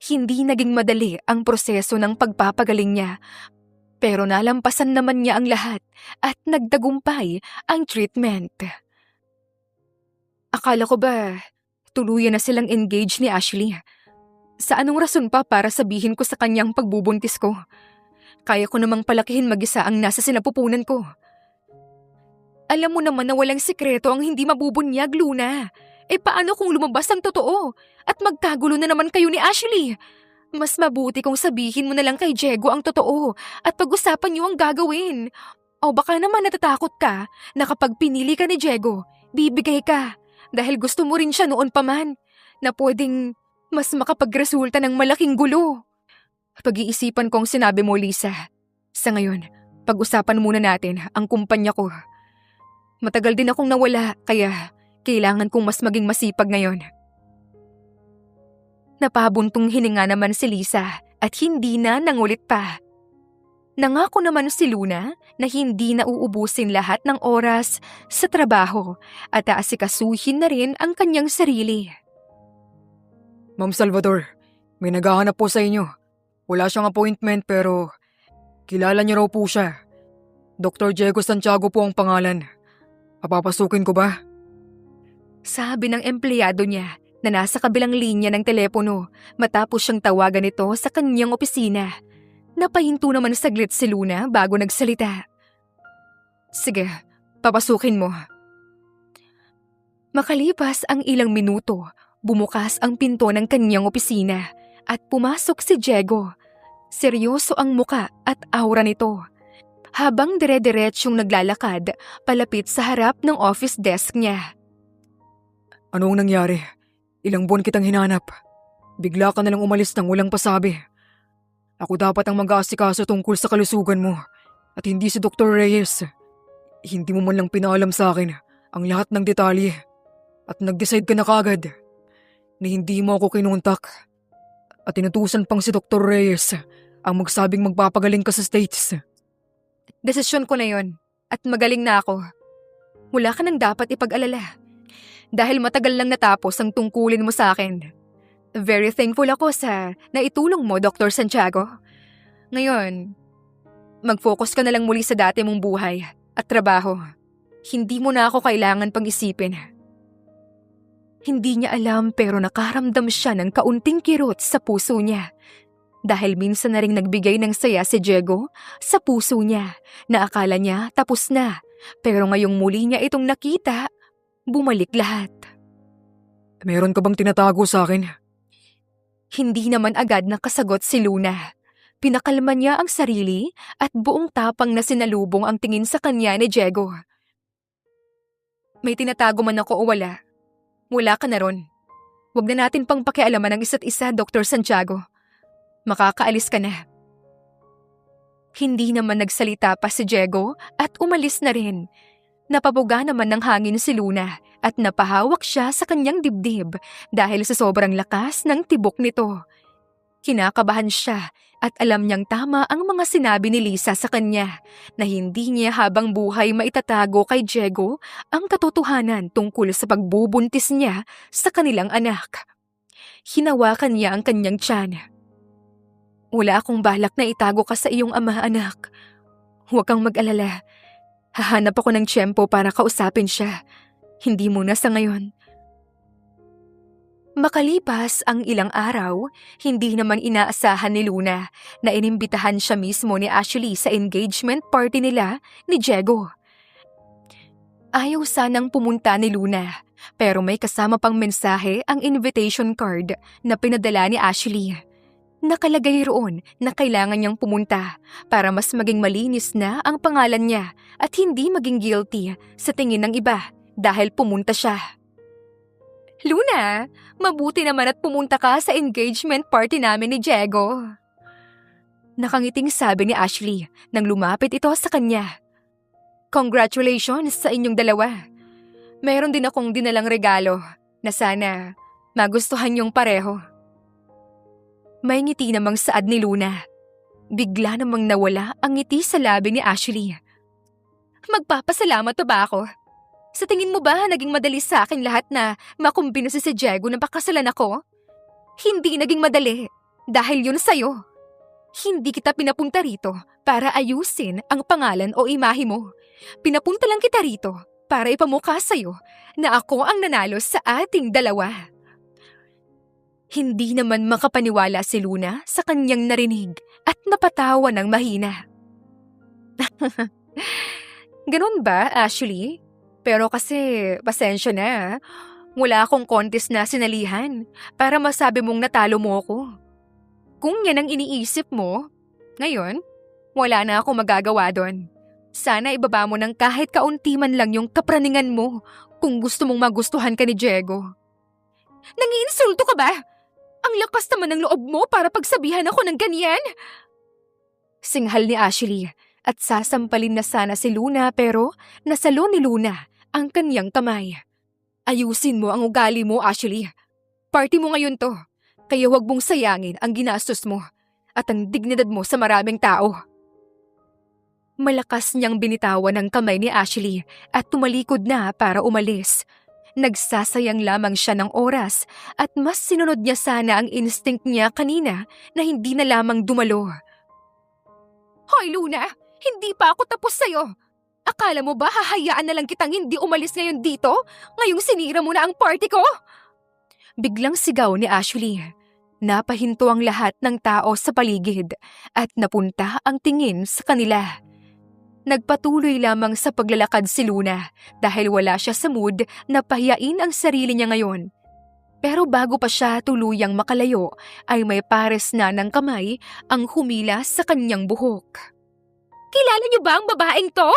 Hindi naging madali ang proseso ng pagpapagaling niya. Pero nalampasan naman niya ang lahat at nagtagumpay ang treatment. Akala ko ba tuluyan na silang engaged ni Ashley? Sa anong rason pa para sabihin ko sa kanyang pagbubuntis ko? Kaya ko namang palakihin mag-isa ang nasa sinapupunan ko. Alam mo naman na walang sikreto ang hindi mabubunyag, Luna. Paano kung lumabas ang totoo at magkagulo na naman kayo ni Ashley? Mas mabuti kung sabihin mo na lang kay Diego ang totoo at pag-usapan niyo ang gagawin. O baka naman natatakot ka na kapag pinili ka ni Diego, bibigay ka dahil gusto mo rin siya noon pa man na pwedeng mas makapagresulta ng malaking gulo. Pag-iisipan kong sinabi mo, Lisa. Sa ngayon, pag-usapan muna natin ang kumpanya ko. Matagal din akong nawala, kaya kailangan kong mas maging masipag ngayon. Napabuntong hininga naman si Lisa at hindi na nangulit pa. Nangako naman si Luna na hindi na uubusin lahat ng oras sa trabaho at aasikasuhin na rin ang kanyang sarili. Ma'am Salvador, may naghahanap po sa inyo. Wala siyang appointment pero kilala niyo raw po siya. Dr. Diego Santiago po ang pangalan. Papapasukin ko ba? Sabi ng empleyado niya na nasa kabilang linya ng telepono matapos siyang tawagan ito sa kanyang opisina. Napahinto naman saglit si Luna bago nagsalita. Sige, papasukin mo. Makalipas ang ilang minuto, bumukas ang pinto ng kanyang opisina at pumasok si Diego. Seryoso ang muka at aura nito. Habang dire-diretsyong naglalakad palapit sa harap ng office desk niya. Anong nangyari? Ilang buwan kitang hinanap. Bigla ka nalang umalis nang walang pasabi. Ako dapat ang mag-aasikaso tungkol sa kalusugan mo at hindi si Dr. Reyes. Hindi mo man lang pinaalam sa akin ang lahat ng detalye at nag-decide ka na kagad na hindi mo ako kinontak at inutusan pang si Dr. Reyes ang magsabing magpapagaling ka sa States. Desisyon ko na yon at magaling na ako. Wala ka nang dapat ipag-alala dahil matagal lang natapos ang tungkulin mo sa akin. Very thankful ako sa naitulong mo, Dr. Santiago. Ngayon, Mag-focus ka na lang muli sa dati mong buhay at trabaho. Hindi mo na ako kailangan pang isipin. Hindi niya alam pero nakaramdam siya ng kaunting kirot sa puso niya. Dahil minsan na ring nagbigay ng saya si Diego sa puso niya na akala niya tapos na. Pero ngayong muli niya itong nakita, bumalik lahat. Meron ka bang tinatago sa akin? Hindi naman agad nakasagot si Luna. Pinakalma niya ang sarili at buong tapang na sinalubong ang tingin sa kanya ni Diego. May tinatago man ako o wala. Wala ka na ron. Huwag na natin pang pakialaman ang isa't isa, Dr. Santiago. Makakaalis ka na. Hindi naman nagsalita pa si Diego at umalis na rin. Napabuga naman ng hangin si Luna at napahawak siya sa kanyang dibdib dahil sa sobrang lakas ng tibok nito. Kinakabahan siya at alam niyang tama ang mga sinabi ni Lisa sa kanya na hindi niya habang buhay maitatago kay Diego ang katotohanan tungkol sa pagbubuntis niya sa kanilang anak. Hinawakan niya ang kanyang tiyan. Wala akong balak na itago ka sa iyong ama, anak. Huwag kang mag-alala. Hahanap ako ng tiyempo para kausapin siya. Hindi muna sa ngayon. Makalipas ang ilang araw, hindi naman inaasahan ni Luna na inimbitahan siya mismo ni Ashley sa engagement party nila ni Diego. Ayaw sanang pumunta ni Luna, pero may kasama pang mensahe ang invitation card na pinadala ni Ashley. Nakalagay roon na kailangan niyang pumunta para mas maging malinis na ang pangalan niya at hindi maging guilty sa tingin ng iba dahil pumunta siya. Luna, mabuti naman at pumunta ka sa engagement party namin ni Diego. Nakangiting sabi ni Ashley nang lumapit ito sa kanya. Congratulations sa inyong dalawa. Mayroon din akong dinalang regalo na sana magustuhan niyong pareho. May ngiti namang saad ni Luna. Bigla namang nawala ang ngiti sa labi ni Ashley. Magpapasalamat pa ba ako? Sa tingin mo ba naging madali sa akin lahat na makumbinasi si Diego na pakasalan ako? Hindi naging madali dahil yun sa'yo. Hindi kita pinapunta rito para ayusin ang pangalan o imahe mo. Pinapunta lang kita rito para ipamukha sa'yo na ako ang nanalo sa ating dalawa. Hindi naman makapaniwala si Luna sa kanyang narinig at napatawa ng mahina. Ganun ba, Ashley? Pero kasi, pasensya na. Wala akong contest na sinalihan para masabi mong natalo mo ako. Kung yan ang iniisip mo, ngayon, wala na akong magagawa doon. Sana ibaba mo ng kahit kaunti man lang yung kapraningan mo kung gusto mong magustuhan ka ni Diego. Nangiinsulto ka ba? Ang lakas naman ng loob mo para pagsabihan ako ng ganyan? Singhal ni Ashley at sasampalin na sana si Luna pero nasalo ni Luna ang kanyang kamay. Ayusin mo ang ugali mo, Ashley. Party mo ngayon to, kaya huwag mong sayangin ang ginastos mo at ang dignidad mo sa maraming tao. Malakas niyang binitawan ang kamay ni Ashley at tumalikod na para umalis. Nagsasayang lamang siya ng oras at mas sinunod niya sana ang instinct niya kanina na hindi na lamang dumalo. Hoy Luna, hindi pa ako tapos sa'yo. Akala mo ba hahayaan na lang kitang hindi umalis ngayon dito? Ngayong sinira mo na ang party ko? Biglang sigaw ni Ashley. Napahinto ang lahat ng tao sa paligid at napunta ang tingin sa kanila. Nagpatuloy lamang sa paglalakad si Luna dahil wala siya sa mood na pahiyain ang sarili niya ngayon. Pero bago pa siya tuluyang makalayo ay may pares na ng kamay ang humila sa kanyang buhok. Kilala niyo ba ang babaeng to?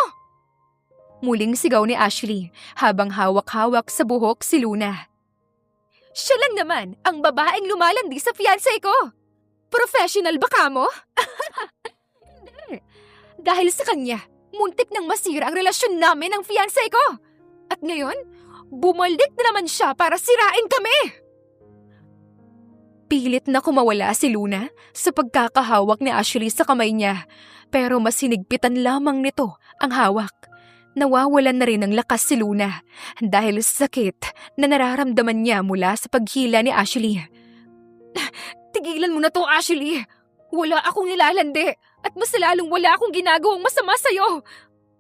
Muling sigaw ni Ashley habang hawak-hawak sa buhok si Luna. Siya lang naman ang babaeng lumalandi sa fiancé ko. Professional ba ka mo? Dahil sa kanya, muntik nang masira ang relasyon namin ng fiancé ko. At ngayon, bumalik na naman siya para sirain kami. Pilit na kumawala si Luna sa pagkakahawak ni Ashley sa kamay niya, pero mas hinigpitan lamang nito ang hawak. Nawawalan na rin ng lakas si Luna dahil sa sakit na nararamdaman niya mula sa paghila ni Ashley. Tigilan mo na to, Ashley! Wala akong nilalandi at mas lalong wala akong ginagawang masama sa'yo.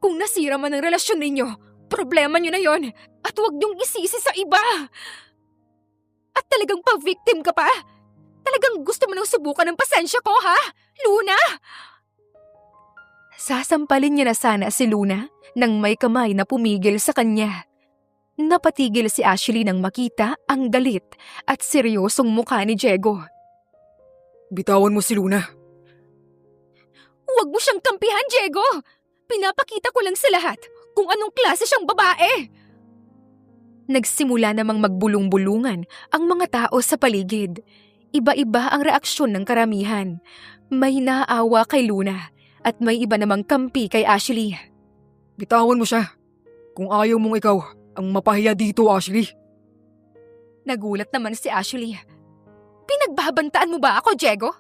Kung nasira man ang relasyon ninyo, problema nyo na yon at huwag niyong isisi sa iba. At talagang pa-victim ka pa? Talagang gusto mo nang subukan ng pasensya ko, ha? Luna! Sasampalin niya na sana si Luna nang may kamay na pumigil sa kanya. Napatigil si Ashley nang makita ang galit at seryosong mukha ni Diego. Bitawan mo si Luna. Huwag mo siyang kampihan, Diego! Pinapakita ko lang sa lahat kung anong klase siyang babae. Nagsimula namang magbulong-bulungan ang mga tao sa paligid. Iba-iba ang reaksyon ng karamihan. May naaawa kay Luna at may iba namang kampi kay Ashley. Bitawan mo siya. Kung ayaw mong ikaw ang mapahiya dito, Ashley. Nagulat naman si Ashley. Pinagbabantaan mo ba ako, Diego?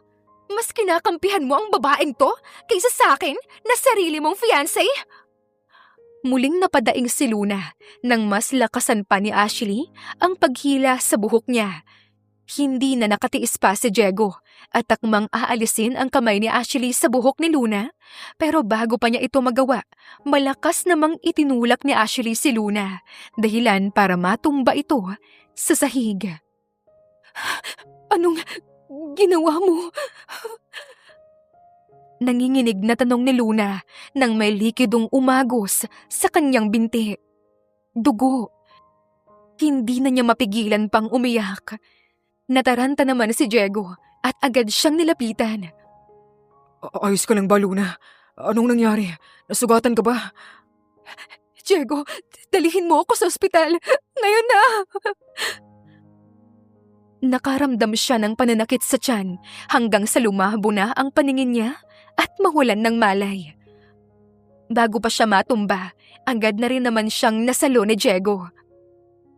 Mas kinakampihan mo ang babaeng to kaysa sa akin na sarili mong fiancé? Muling napadaing si Luna nang mas lakasan pa ni Ashley ang paghila sa buhok niya. Hindi na nakatiis pa si Diego at takmang aalisin ang kamay ni Ashley sa buhok ni Luna. Pero bago pa niya ito magawa, malakas namang itinulak ni Ashley si Luna, dahilan para matumba ito sa sahig. Anong ginawa mo? Nanginginig na tanong ni Luna nang may likidong umagos sa kanyang binti. Dugo. Hindi na niya mapigilan pang umiyak. Nataranta naman si Diego at agad siyang nilapitan. Ayos ka lang ba, Luna? Anong nangyari? Nasugatan ka ba? Diego, dalihin mo ako sa ospital. Ngayon na! Nakaramdam siya ng pananakit sa tiyan hanggang sa lumabo na ang paningin niya at mawalan ng malay. Bago pa siya matumba, agad na rin naman siyang nasalo ni Diego.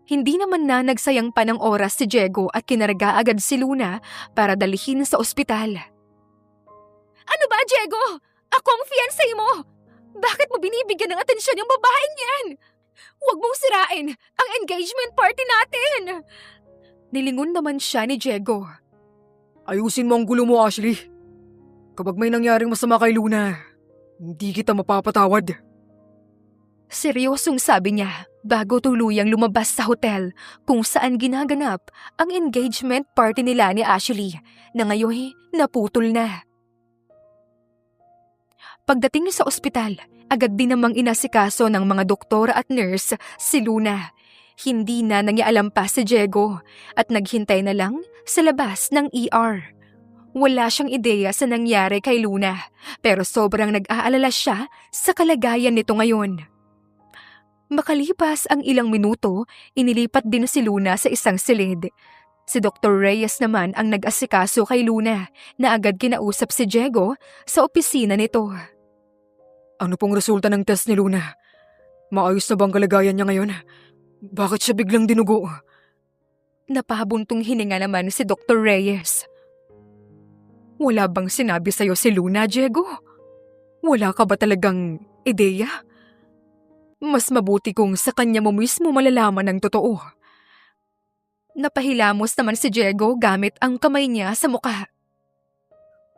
Hindi naman na nagsayang pa ng oras si Diego at kinarga agad si Luna para dalihin sa ospital. Ano ba, Diego? Ako ang fiancé mo! Bakit mo binibigyan ng atensyon yung babaeng yan? Huwag mong sirain ang engagement party natin! Nilingon naman siya ni Diego. Ayusin mo ang gulo mo, Ashley. Kapag may nangyaring masama kay Luna, hindi kita mapapatawad. Seryosong sabi niya bago tuluyang lumabas sa hotel kung saan ginaganap ang engagement party nila ni Ashley na ngayon naputol na. Pagdating sa ospital, agad din namang inasikaso ng mga doktor at nurse si Luna. Hindi na nangyaalam pa si Diego at naghintay na lang sa labas ng ER. Wala siyang ideya sa nangyari kay Luna pero sobrang nag-aalala siya sa kalagayan nito ngayon. Makalipas ang ilang minuto, inilipat din si Luna sa isang silid. Si Dr. Reyes naman ang nag-asikaso kay Luna na agad kinausap si Diego sa opisina nito. Ano pong resulta ng test ni Luna? Maayos na bang kalagayan niya ngayon? Bakit siya biglang dinugo? Napabuntong hininga naman si Dr. Reyes. Wala bang sinabi sa'yo si Luna, Diego? Wala ka ba talagang ideya? Mas mabuti kung sa kanya mo mismo malalaman ang totoo. Napahilamos naman si Diego gamit ang kamay niya sa mukha.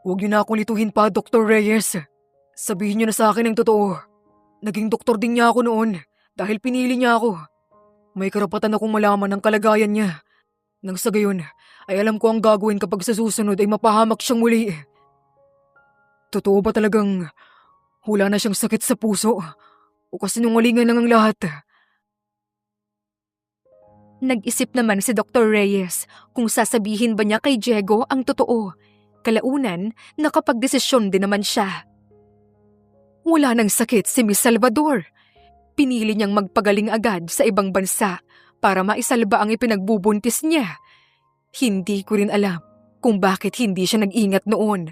Huwag niyo na akong lituhin pa, Dr. Reyes. Sabihin niyo na sa akin ang totoo. Naging doktor din niya ako noon dahil pinili niya ako. May karapatan akong malaman ang kalagayan niya. Nang sa gayon, ay alam ko ang gagawin kapag sa susunod ay mapahamak siyang muli. Totoo ba talagang wala na siyang sakit sa puso? O kasinungalingan lang ang lahat? Nag-isip naman si Dr. Reyes kung sasabihin ba niya kay Diego ang totoo. Kalaunan, nakapagdesisyon din naman siya. Wala nang sakit si Miss Salvador. Pinili niyang magpagaling agad sa ibang bansa para maisalba ang ipinagbubuntis niya. Hindi ko rin alam kung bakit hindi siya nag-ingat noon.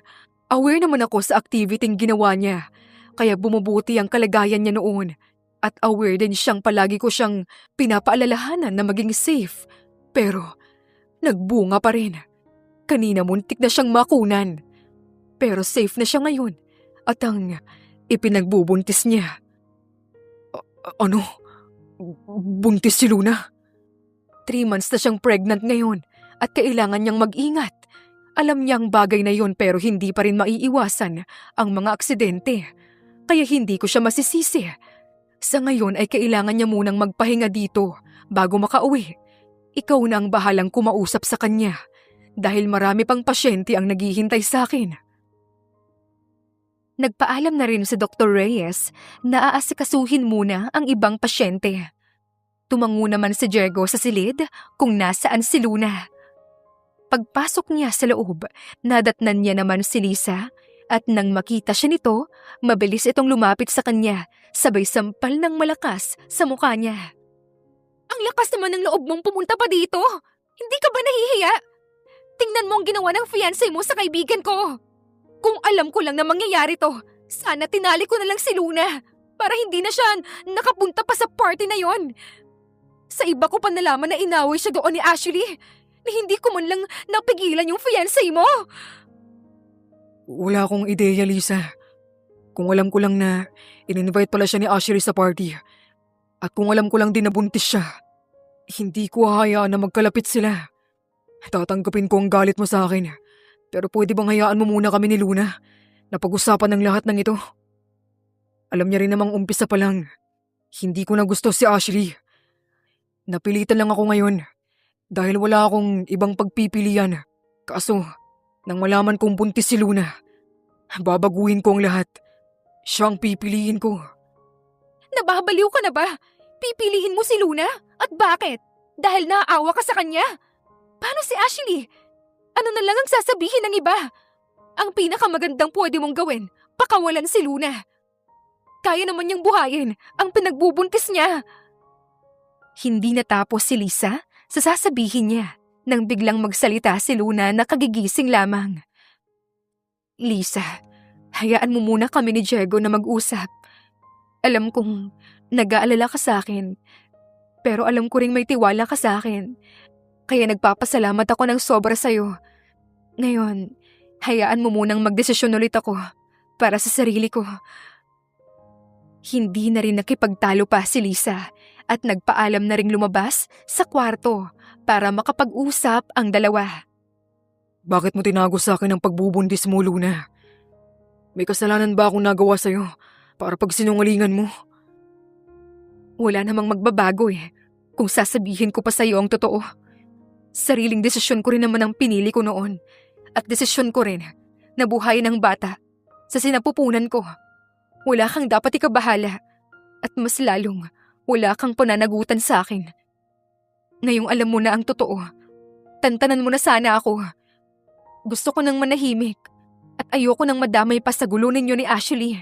Aware naman ako sa activity-ng ginawa niya, kaya bumubuti ang kalagayan niya noon. At aware din siyang palagi ko siyang pinapaalalahanan na maging safe. Pero nagbunga pa rin. Kanina muntik na siyang makunan. Pero safe na siya ngayon at ang ipinagbubuntis niya. Ano? Buntis si Luna? 3 months na siyang pregnant ngayon at kailangan niyang mag-ingat. Alam niya ang bagay na yon pero hindi pa rin maiiwasan ang mga aksidente. Kaya hindi ko siya masisisi. Sa ngayon ay kailangan niya munang magpahinga dito bago makauwi. Ikaw na ang bahalang kumausap sa kanya dahil marami pang pasyente ang naghihintay sa akin. Nagpaalam na rin si Dr. Reyes na aasikasuhin muna ang ibang pasyente. Tumango naman si Diego sa silid kung nasaan si Luna. Pagpasok niya sa loob, nadatnan niya naman si Lisa at nang makita siya nito, mabilis itong lumapit sa kanya, sabay sampal ng malakas sa mukha niya. Ang lakas naman ng loob mong pumunta pa dito! Hindi ka ba nahihiya? Tingnan mo ang ginawa ng fiancé mo sa kaibigan ko! Kung alam ko lang na mangyayari to, sana tinali ko na lang si Luna para hindi na siya nakapunta pa sa party na yon. Sa iba ko pa nalaman na inaway siya doon ni Ashley. Hindi ko man lang napigilan yung fiancé mo. Wala akong ideya, Lisa. Kung alam ko lang na in-invite pala siya ni Ashley sa party. At kung alam ko lang din na buntis siya, hindi ko hahayaan na magkalapit sila. Tatanggapin ko ang galit mo sa akin. Pero pwede bang hayaan mo muna kami ni Luna na pag-usapan ng lahat ng ito? Alam niya rin namang umpisa pa lang. Hindi ko na gusto si Ashley. Napilitan lang ako ngayon dahil wala akong ibang pagpipilian. Kaso, nang malaman kong buntis si Luna, babaguhin ko ang lahat. Siya ang pipiliin ko. Nababaliw ka na ba? Pipiliin mo si Luna? At bakit? Dahil naaawa ka sa kanya? Paano si Ashley? Ano na lang ang sasabihin ng iba? Ang pinakamagandang pwede mong gawin, pakawalan si Luna. Kaya naman niyang buhayin ang pinagbubuntis niya. Hindi natapos si Lisa sa sasabihin niya nang biglang magsalita si Luna na kagigising lamang. Lisa, hayaan mo muna kami ni Diego na mag-usap. Alam kong nag-aalala ka sa akin, pero alam ko ring may tiwala ka sa akin. Kaya nagpapasalamat ako ng sobra sa'yo. Ngayon, hayaan mo munang magdesisyon ulit ako para sa sarili ko. Hindi na rin nakipagtalo pa si Lisa at nagpaalam na ring lumabas sa kwarto para makapag-usap ang dalawa. Bakit mo tinago sa akin ang pagbubuntis mo, Luna? May kasalanan ba akong nagawa sa'yo para pagsinungalingan mo? Wala namang magbabago kung sasabihin ko pa sa'yo ang totoo. Sariling desisyon ko rin naman ang pinili ko noon at desisyon ko rin na buhayin ang bata sa sinapupunan ko. Wala kang dapat ikabahala at mas lalong wala kang pananagutan sa akin. Ngayong alam mo na ang totoo, tantanan mo na sana ako. Gusto ko nang manahimik at ayoko nang madamay pa sa gulo ninyo ni Ashley.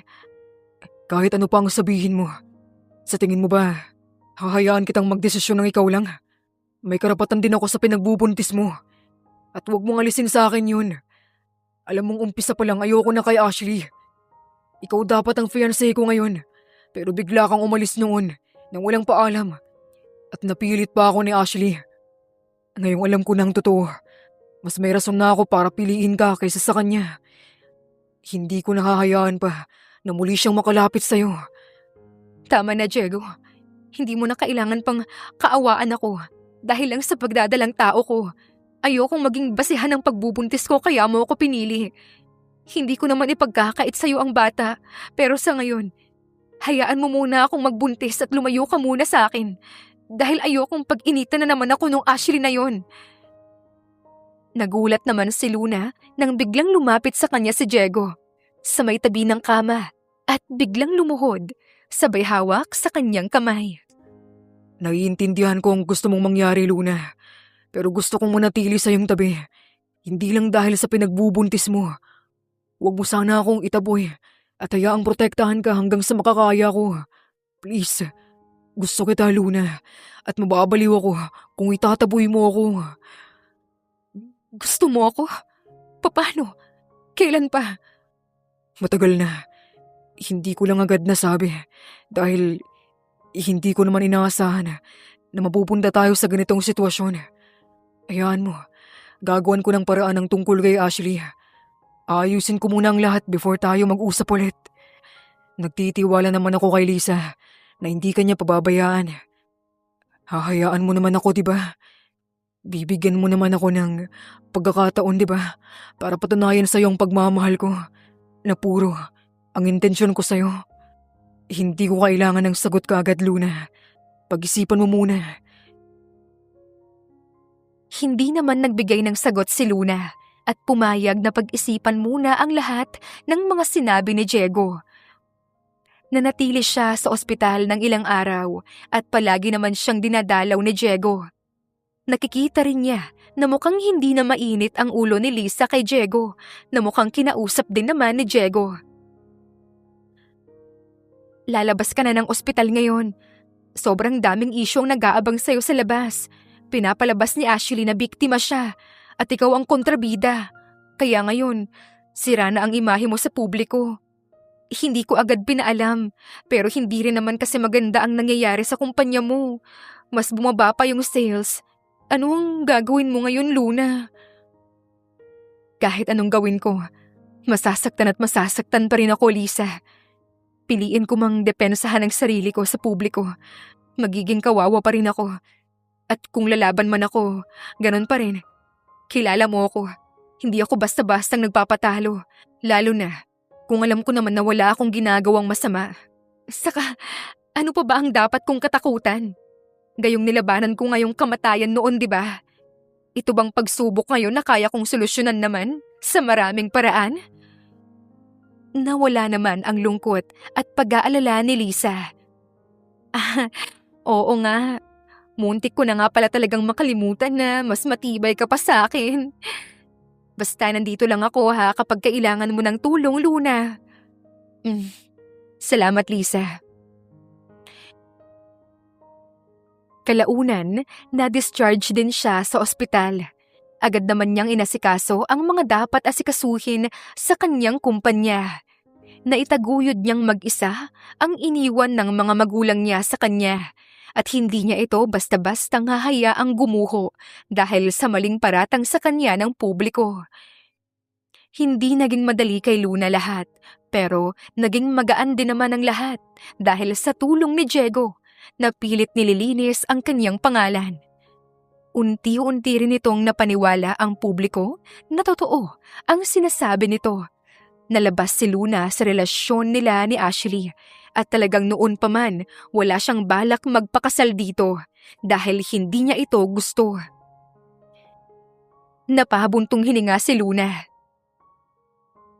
Kahit ano pa ang sabihin mo, sa tingin mo ba, hahayaan kitang magdesisyon ng ikaw lang? May karapatan din ako sa pinagbubuntis mo. At huwag mong alisin sa akin yun. Alam mong umpisa pa lang ayoko na kay Ashley. Ikaw dapat ang fiancé ko ngayon. Pero bigla kang umalis noon nang walang paalam. At napilit pa ako ni Ashley. Ngayong alam ko na ang totoo, mas may rason na ako para piliin ka kaysa sa kanya. Hindi ko nahahayaan pa na muli siyang makalapit sa'yo. Tama na, Diego. Hindi mo na kailangan pang kaawaan ako dahil lang sa pagdadalang tao ko. Ayokong maging basihan ng pagbubuntis ko kaya mo ako pinili. Hindi ko naman ipagkakait sa'yo ang bata, pero sa ngayon, hayaan mo muna akong magbuntis at lumayo ka muna sa akin dahil ayokong pag-initan na naman ako nung Ashley na yon. Nagulat naman si Luna nang biglang lumapit sa kanya si Diego sa may tabi ng kama at biglang lumuhod, sabay hawak sa kanyang kamay. Naiintindihan ko ang gusto mong mangyari, Luna. Pero gusto kong manatili sa iyong tabi. Hindi lang dahil sa pinagbubuntis mo. Huwag mo sana akong itaboy at hayaang protektahan ka hanggang sa makakaya ko. Please, gusto kita, Luna. At mababaliw ako kung itataboy mo ako. Gusto mo ako? Paano? Kailan pa? Matagal na. Hindi ko lang agad nasabi dahil hindi ko naman inaasahan na mapupunta tayo sa ganitong sitwasyon. Hayaan mo, gagawan ko ng paraan ng tungkol kay Ashley. Ayusin ko muna ang lahat before tayo mag-usap ulit. Nagtitiwala naman ako kay Lisa na hindi kanya pababayaan. Hahayaan mo naman ako, diba? Bibigyan mo naman ako ng pagkakataon, di ba? Para patunayan sa'yo ang pagmamahal ko na puro ang intensyon ko sa'yo. Hindi ko kailangan ng sagot kaagad, Luna. Pag-isipan mo muna. Hindi naman nagbigay ng sagot si Luna at pumayag na pag-isipan muna ang lahat ng mga sinabi ni Diego. Nanatili siya sa ospital ng ilang araw at palagi naman siyang dinadalaw ni Diego. Nakikita rin niya na mukhang hindi na mainit ang ulo ni Lisa kay Diego, na mukhang kinausap din naman ni Diego. Lalabas ka na ng ospital ngayon. Sobrang daming isyong nag-aabang sa'yo sa labas. Pinapalabas ni Ashley na biktima siya at ikaw ang kontrabida. Kaya ngayon, sira na ang imahe mo sa publiko. Hindi ko agad pinaalam, pero hindi rin naman kasi maganda ang nangyayari sa kumpanya mo. Mas bumaba pa yung sales. Ano ang gagawin mo ngayon, Luna? Kahit anong gawin ko, masasaktan at masasaktan pa rin ako, Lisa. Piliin ko mang depensahan ang sarili ko sa publiko. Magiging kawawa pa rin ako. At kung lalaban man ako, ganun pa rin. Kilala mo ako. Hindi ako basta-bastang nagpapatalo. Lalo na kung alam ko naman na wala akong ginagawang masama. Saka, ano pa ba ang dapat kong katakutan? Gayong nilabanan ko ngayong kamatayan noon, di ba? Ito bang pagsubok ngayon na kaya kong solusyonan naman sa maraming paraan? Nawala naman ang lungkot at pag-aalala ni Lisa. Oo nga. Muntik ko na nga pala talagang makalimutan na mas matibay ka pa sa akin. Basta nandito lang ako kapag kailangan mo ng tulong, Luna. Salamat, Lisa. Kalaunan, na-discharge din siya sa ospital. Agad naman niyang inasikaso ang mga dapat asikasuhin sa kanyang kumpanya. Naitaguyod niyang mag-isa ang iniwan ng mga magulang niya sa kanya at hindi niya ito basta-bastang hahayaang gumuho dahil sa maling paratang sa kanya ng publiko. Hindi naging madali kay Luna lahat, pero naging magaan din naman ang lahat dahil sa tulong ni Diego. Napilit nililinis ang kanyang pangalan. Unti-unti rin itong napaniwala ang publiko na totoo ang sinasabi nito. Nalabas si Luna sa relasyon nila ni Ashley at talagang noon pa man wala siyang balak magpakasal dito dahil hindi niya ito gusto. Napabuntong hininga si Luna.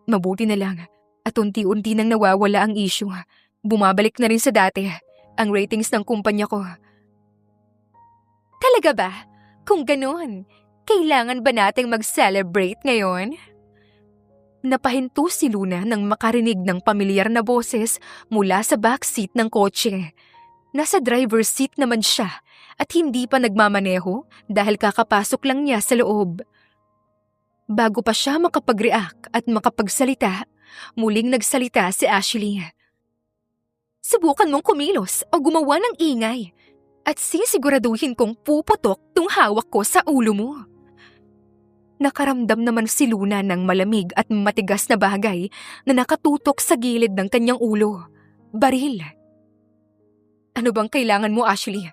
Mabuti na lang at unti-unti nang nawawala ang issue. Bumabalik na rin sa dati ang ratings ng kumpanya ko. Talaga ba? Kung ganun, kailangan ba nating mag-celebrate ngayon? Napahinto si Luna nang makarinig ng pamilyar na boses mula sa backseat ng kotse. Nasa driver's seat naman siya at hindi pa nagmamaneho dahil kakapasok lang niya sa loob. Bago pa siya makapag-react at makapagsalita, muling nagsalita si Ashley. Subukan mong kumilos o gumawa ng ingay at sisiguraduhin kong puputok tong hawak ko sa ulo mo. Nakaramdam naman si Luna ng malamig at matigas na bagay na nakatutok sa gilid ng kanyang ulo. Baril. Ano bang kailangan mo, Ashley?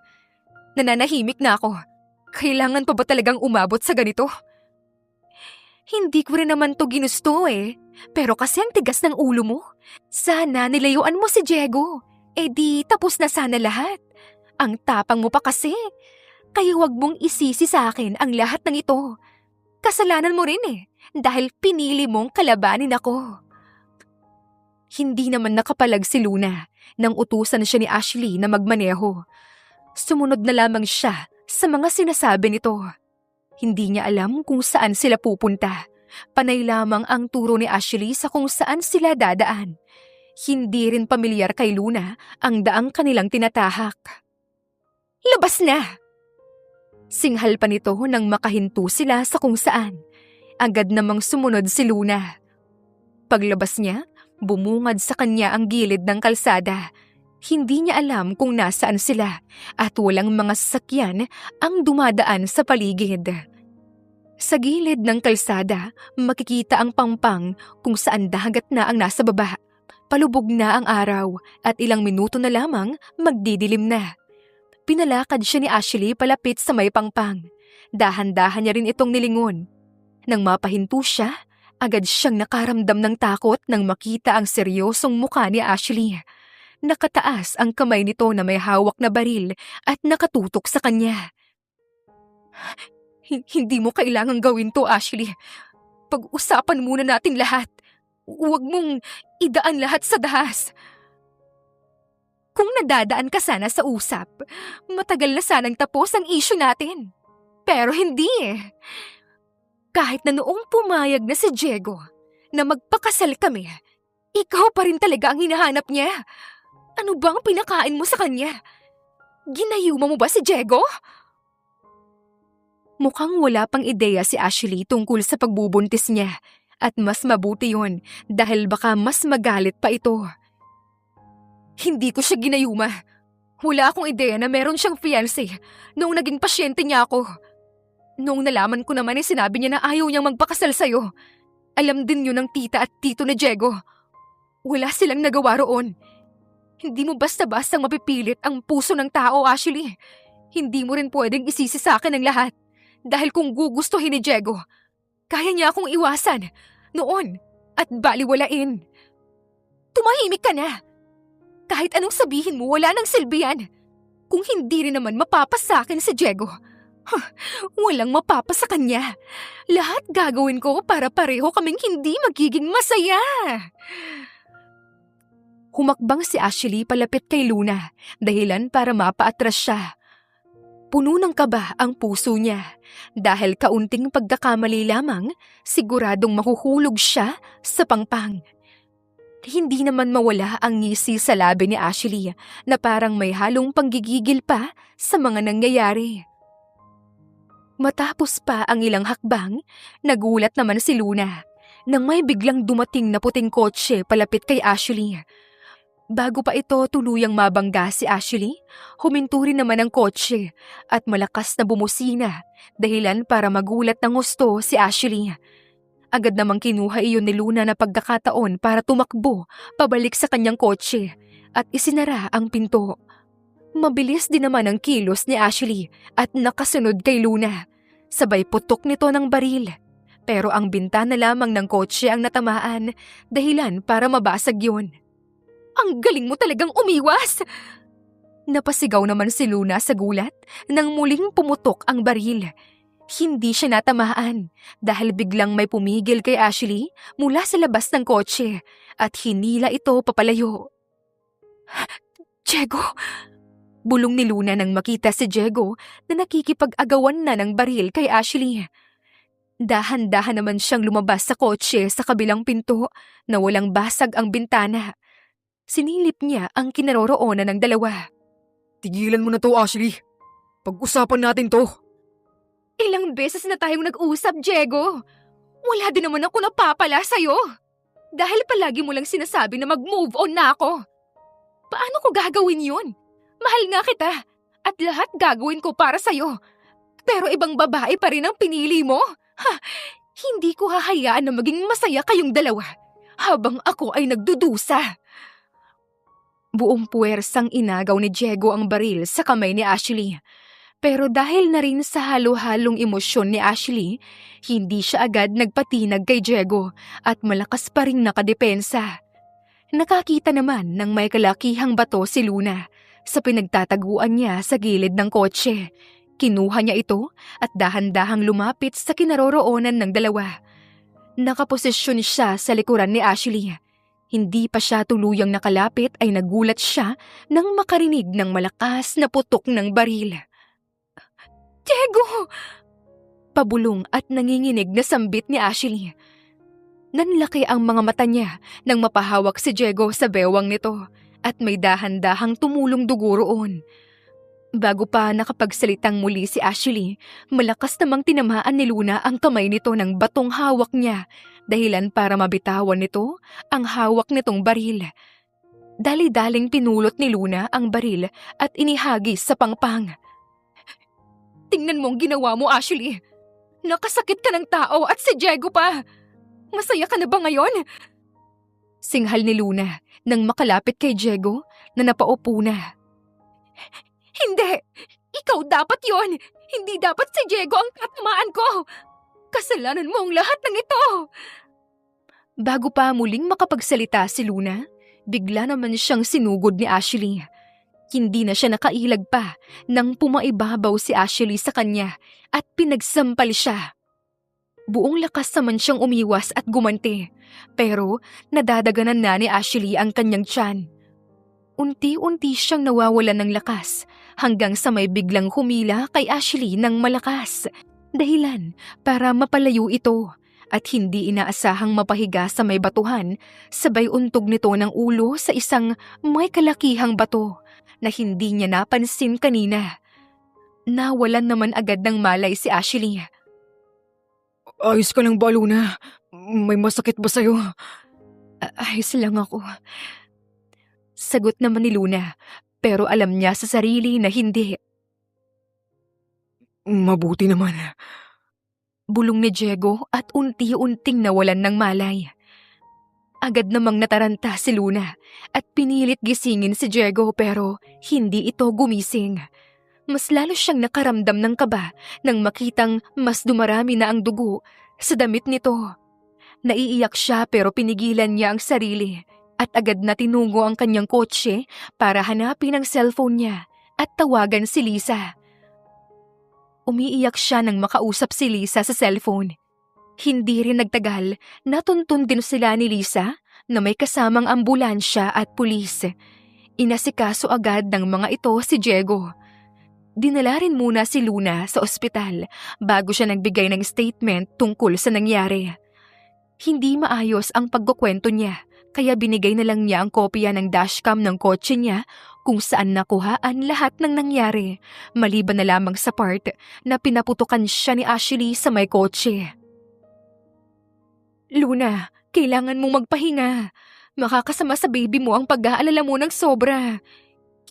Nananahimik na ako. Kailangan pa ba talagang umabot sa ganito? Hindi ko rin naman to ginusto pero kasi ang tigas ng ulo mo. Sana nilayuan mo si Diego. Di tapos na sana lahat. Ang tapang mo pa kasi. Kaya wag mong isisi sa akin ang lahat ng ito. Kasalanan mo rin dahil pinili mong kalabanin ako. Hindi naman nakapalag si Luna nang utusan siya ni Ashley na magmaneho. Sumunod na lamang siya sa mga sinasabi nito. Hindi niya alam kung saan sila pupunta. Panay lamang ang turo ni Ashley sa kung saan sila dadaan. Hindi rin pamilyar kay Luna ang daang kanilang tinatahak. Labas na! Singhal pa nito nang makahinto sila sa kung saan. Agad namang sumunod si Luna. Paglabas niya, bumungad sa kanya ang gilid ng kalsada. Hindi niya alam kung nasaan sila at walang mga sasakyan ang dumadaan sa paligid. Sa gilid ng kalsada, makikita ang pampang kung saan dagat na ang nasa baba. Palubog na ang araw at ilang minuto na lamang magdidilim na. Pinalakad siya ni Ashley palapit sa may pangpang. Dahan-dahan niya rin itong nilingon. Nang mapahinto siya, agad siyang nakaramdam ng takot nang makita ang seryosong mukha ni Ashley. Nakataas ang kamay nito na may hawak na baril at nakatutok sa kanya. Hindi mo kailangang gawin to, Ashley. Pag-usapan muna natin lahat. Huwag mong idaan lahat sa dahas. Kung nadadaan ka sana sa usap, matagal na sanang tapos ang issue natin. Pero hindi eh. Kahit na noong pumayag na si Diego na magpakasal kami, ikaw pa rin talaga ang hinahanap niya. Ano bang pinakain mo sa kanya? Ginayuma mo ba si Diego? Mukhang wala pang ideya si Ashley tungkol sa pagbubuntis niya at mas mabuti yun dahil baka mas magalit pa ito. Hindi ko siya ginayuma. Wala akong ideya na meron siyang fiancé noong naging pasyente niya ako. Noong nalaman ko naman sinabi niya na ayaw niyang magpakasal sa'yo. Alam din yun ng tita at tito ni Diego. Wala silang nagawa roon. Hindi mo basta-bastang mapipilit ang puso ng tao, Ashley. Hindi mo rin pwedeng isisi sa akin ang lahat. Dahil kung gugustuhin ni Diego, kaya niya akong iwasan noon at baliwalain. Tumahimik ka na. Kahit anong sabihin mo, wala nang silbihan. Kung hindi rin naman mapapas sa akin si Diego, walang mapapas sa kanya. Lahat gagawin ko para pareho kaming hindi magiging masaya. Humakbang si Ashley palapit kay Luna, dahilan para mapaatras siya. Puno ng kaba ang puso niya dahil kaunting pagkakamali lamang, siguradong mahuhulog siya sa pangpang. Hindi naman mawala ang ngisi sa labi ni Ashley na parang may halong panggigigil pa sa mga nangyayari. Matapos pa ang ilang hakbang, nagulat naman si Luna nang may biglang dumating na puting kotse palapit kay Ashley. Bago pa ito tuluyang mabangga si Ashley, huminto rin naman ang kotse at malakas na bumusina dahilan para magulat ng gusto si Ashley. Agad namang kinuha iyon ni Luna na pagkakataon para tumakbo pabalik sa kanyang kotse at isinara ang pinto. Mabilis din naman ang kilos ni Ashley at nakasunod kay Luna. Sabay putok nito ng baril. Pero ang bintana lamang ng kotse ang natamaan dahilan para mabasag yun. Ang galing mo talagang umiwas! Napasigaw naman si Luna sa gulat nang muling pumutok ang baril. Hindi siya natamaan dahil biglang may pumigil kay Ashley mula sa labas ng kotse at hinila ito papalayo. Diego! Bulong ni Luna nang makita si Diego na nakikipag-agawan na ng baril kay Ashley. Dahan-dahan naman siyang lumabas sa kotse sa kabilang pinto na walang basag ang bintana. Sinilip niya ang kinaroroonan ng dalawa. Tigilan mo na to, Ashley. Pag-usapan natin to. Ilang beses na tayong nag-usap, Diego. Wala din naman ako napapala sa'yo. Dahil palagi mo lang sinasabi na mag-move on na ako. Paano ko gagawin yun? Mahal nga kita at lahat gagawin ko para sa'yo. Pero ibang babae pa rin ang pinili mo? Hindi ko hahayaan na maging masaya kayong dalawa habang ako ay nagdudusa. Buong puwersang inagaw ni Diego ang baril sa kamay ni Ashley. Pero dahil na rin sa halo-halong emosyon ni Ashley, hindi siya agad nagpatinag kay Diego at malakas pa rin nakadepensa. Nakakita naman ng may kalakihang bato si Luna sa pinagtataguan niya sa gilid ng kotse. Kinuha niya ito at dahan-dahang lumapit sa kinaroroonan ng dalawa. Nakaposisyon siya sa likuran ni Ashley. Hindi pa siya tuluyang nakalapit ay nagulat siya nang makarinig ng malakas na putok ng baril. Diego! Pabulong at nanginginig na sambit ni Ashley. Nanlaki ang mga mata niya nang mapahawak si Diego sa bewang nito at may dahan-dahang tumulong dugo roon. Bago pa nakapagsalitang muli si Ashley, malakas namang tinamaan ni Luna ang kamay nito ng batong hawak niya dahilan para mabitawan nito ang hawak nitong baril. Dali-daling pinulot ni Luna ang baril at inihagis sa pangpang. Tingnan mo ang ginawa mo, Ashley. Nakasakit ka ng tao at si Diego pa. Masaya ka na ba ngayon? Singhal ni Luna nang makalapit kay Diego na napaupo na. Hindi! Ikaw dapat yon. Hindi dapat si Diego ang tatamaan ko. Kasalanan mo ang lahat ng ito. Bago pa muling makapagsalita si Luna, bigla naman siyang sinugod ni Ashley. Hindi na siya nakailag pa nang pumaibabaw si Ashley sa kanya at pinagsampal siya. Buong lakas naman siyang umiwas at gumanti, pero nadadaganan na ni Ashley ang kanyang tiyan. Unti-unti siyang nawawalan ng lakas hanggang sa may biglang humila kay Ashley ng malakas. Dahilan para mapalayo ito at hindi inaasahang mapahiga sa may batuhan, sabay untog nito ng ulo sa isang may kalakihang bato na hindi niya napansin kanina. Nawalan naman agad ng malay si Ashley. Ayos ka lang ba, Luna? May masakit ba sa'yo? Ayos lang ako. Sagot naman ni Luna, pero alam niya sa sarili na hindi. Mabuti naman. Bulong ni Diego at unti-unting nawalan ng malay. Agad namang nataranta si Luna at pinilit gisingin si Diego pero hindi ito gumising. Mas lalo siyang nakaramdam ng kaba nang makitang mas dumarami na ang dugo sa damit nito. Naiiyak siya pero pinigilan niya ang sarili at agad na tinungo ang kanyang kotse para hanapin ang cellphone niya at tawagan si Lisa. Umiiyak siya nang makausap si Lisa sa cellphone. Hindi rin nagtagal, natuntun din sila ni Lisa na may kasamang ambulansya at pulis. Inasikaso agad ng mga ito si Diego. Dinala rin muna si Luna sa ospital bago siya nagbigay ng statement tungkol sa nangyari. Hindi maayos ang pagkukwento niya, kaya binigay na lang niya ang kopya ng dashcam ng kotse niya kung saan nakuhaan lahat ng nangyari, maliban na lamang sa part na pinaputukan siya ni Ashley sa may kotse. Luna, kailangan mong magpahinga. Makakasama sa baby mo ang pag-aalala mo ng sobra.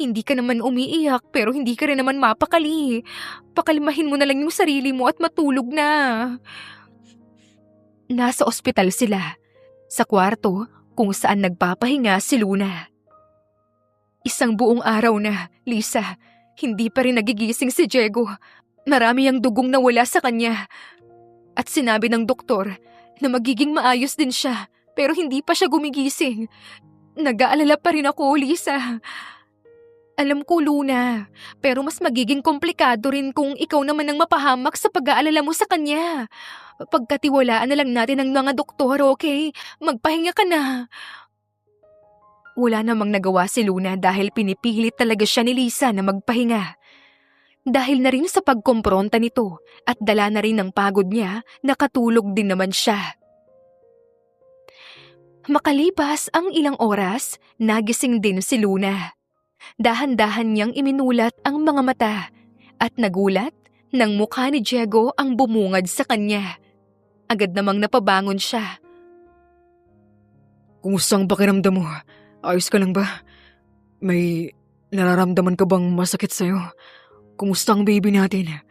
Hindi ka naman umiiyak pero hindi ka rin naman mapakali. Pakalimahin mo na lang yung sarili mo at matulog na. Nasa ospital sila, sa kwarto kung saan nagpapahinga si Luna. Isang buong araw na, Lisa, hindi pa rin nagigising si Diego. Marami ang dugong nawala sa kanya. At sinabi ng doktor na magiging maayos din siya pero hindi pa siya gumigising. Nag-aalala pa rin ako, Lisa. Alam ko, Luna, pero mas magiging komplikado rin kung ikaw naman ang mapahamak sa pag-aalala mo sa kanya. Pagkatiwalaan na lang natin ang mga doktor, okay? Magpahinga ka na. Wala namang nagawa si Luna dahil pinipilit talaga siya ni Lisa na magpahinga. Dahil na rin sa pagkompronta nito at dala na rin ng pagod niya, nakatulog din naman siya. Makalipas ang ilang oras, nagising din si Luna. Dahan-dahan niyang iminulat ang mga mata at nagulat nang mukha ni Diego ang bumungad sa kanya. Agad namang napabangon siya. Kumusta ang pakiramdam mo? Ayos ka lang ba? May nararamdaman ka bang masakit sa'yo? Kumusta ang baby natin?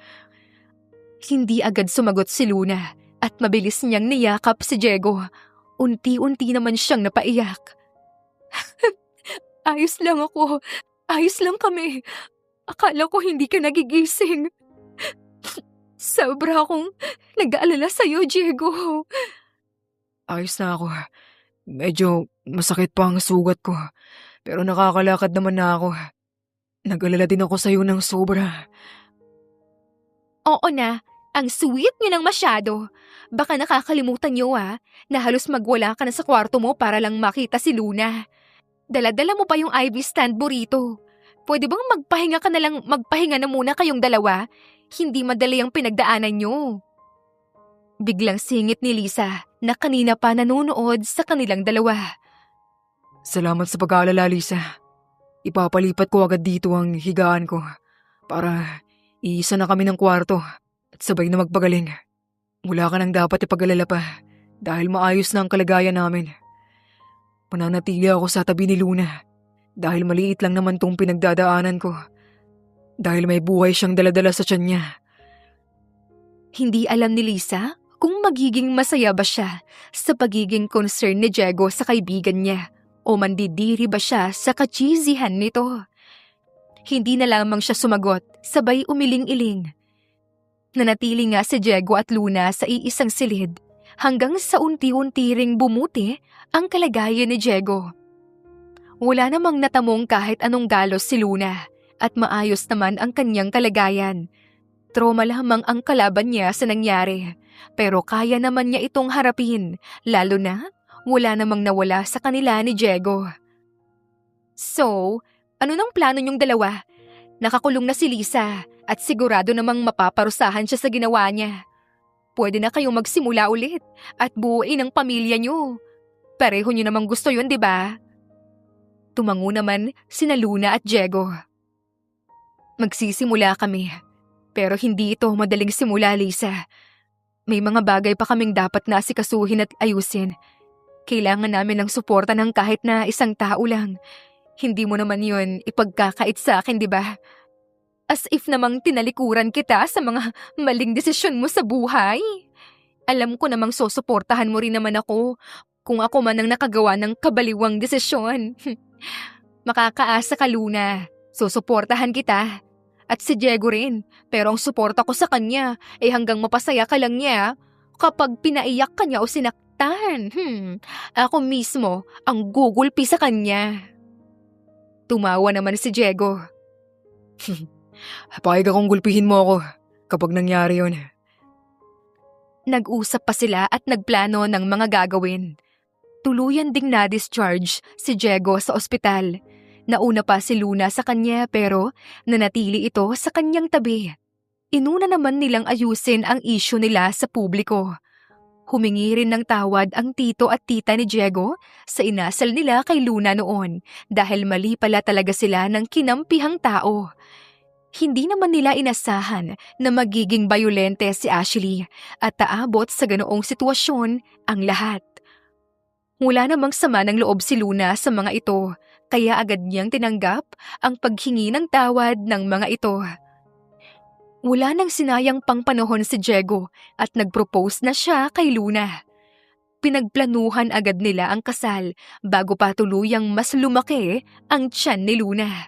Hindi agad sumagot si Luna at mabilis niyang niyakap si Diego. Unti-unti naman siyang napaiyak. Ayos lang ako. Ayos lang kami. Akala ko hindi ka nagigising. Sobra akong nag-aalala sa'yo, Diego. Ayos na ako. Medyo masakit pa ang sugat ko. Pero nakakalakad naman na ako. Nag-alala din ako sa'yo ng sobra. Oo na, ang sweet niyo nang masyado. Baka nakakalimutan niyo na halos magwala ka na sa kwarto mo para lang makita si Luna. Dala-dala mo pa yung IV stand mo rito. Pwede bang magpahinga na muna kayong dalawa? Hindi madali ang pinagdaanan niyo. Biglang singit ni Lisa na kanina pa nanonood sa kanilang dalawa. Salamat sa pag-aalala, Lisa. Ipapalipat ko agad dito ang higaan ko para iisa na kami ng kwarto at sabay na magpagaling. Wala ka nang dapat ipag-alala pa dahil maayos na ang kalagayan namin. Mananatili ako sa tabi ni Luna dahil maliit lang naman tong pinagdadaanan ko. Dahil may buhay siyang daladala sa tiyan niya. Hindi alam ni Lisa kung magiging masaya ba siya sa pagiging concern ni Diego sa kaibigan niya o mandidiri ba siya sa kachizihan nito. Hindi na lamang siya sumagot, sabay umiling-iling. Nanatili nga si Diego at Luna sa iisang silid hanggang sa unti-unti ring bumuti ang kalagayan ni Diego. Wala namang natamong kahit anong galos si Luna at maayos naman ang kanyang kalagayan. Trauma lamang ang kalaban niya sa nangyari, pero kaya naman niya itong harapin, lalo na wala namang nawala sa kanila ni Diego. So, ano nang plano niyong dalawa? Nakakulong na si Lisa at sigurado namang mapaparusahan siya sa ginawa niya. Pwede na kayong magsimula ulit at buuin ang pamilya niyo. Pareho niyo namang gusto yun, di ba? Tumango naman sina Luna at Diego. Magsisimula kami. Pero hindi ito madaling simula, Lisa. May mga bagay pa kaming dapat na asikasuhin at ayusin. Kailangan namin ng suporta ng kahit na isang tao lang. Hindi mo naman yun ipagkakait sa akin, di ba? As if namang tinalikuran kita sa mga maling desisyon mo sa buhay. Alam ko namang susuportahan mo rin naman ako kung ako man ang nakagawa ng kabaliwang desisyon. Makakaasa ka, Luna. Susuportahan kita. At si Diego rin. Pero ang suporta ko sa kanya ay hanggang mapasaya ka lang niya kapag pinaiyak ka niya o sinaktan. Ako mismo ang gugulpi sa kanya. Tumawa naman si Diego. Payag akong gulpihin mo ako kapag nangyari yun. Nag-usap pa sila at nagplano ng mga gagawin. Tuluyan ding na-discharge si Diego sa ospital. Nauna pa si Luna sa kanya pero nanatili ito sa kanyang tabi. Inuna naman nilang ayusin ang issue nila sa publiko. Humingi rin ng tawad ang tito at tita ni Diego sa inasal nila kay Luna noon dahil mali pala talaga sila ng kinampihang tao. Hindi naman nila inasahan na magiging bayolente si Ashley at taabot sa ganoong sitwasyon ang lahat. Wala namang sama ng loob si Luna sa mga ito kaya agad niyang tinanggap ang paghingi ng tawad ng mga ito. Wala nang sinayang pang panahon si Diego at nag-propose na siya kay Luna. Pinagplanuhan agad nila ang kasal bago pa tuluyang mas lumaki ang tiyan ni Luna.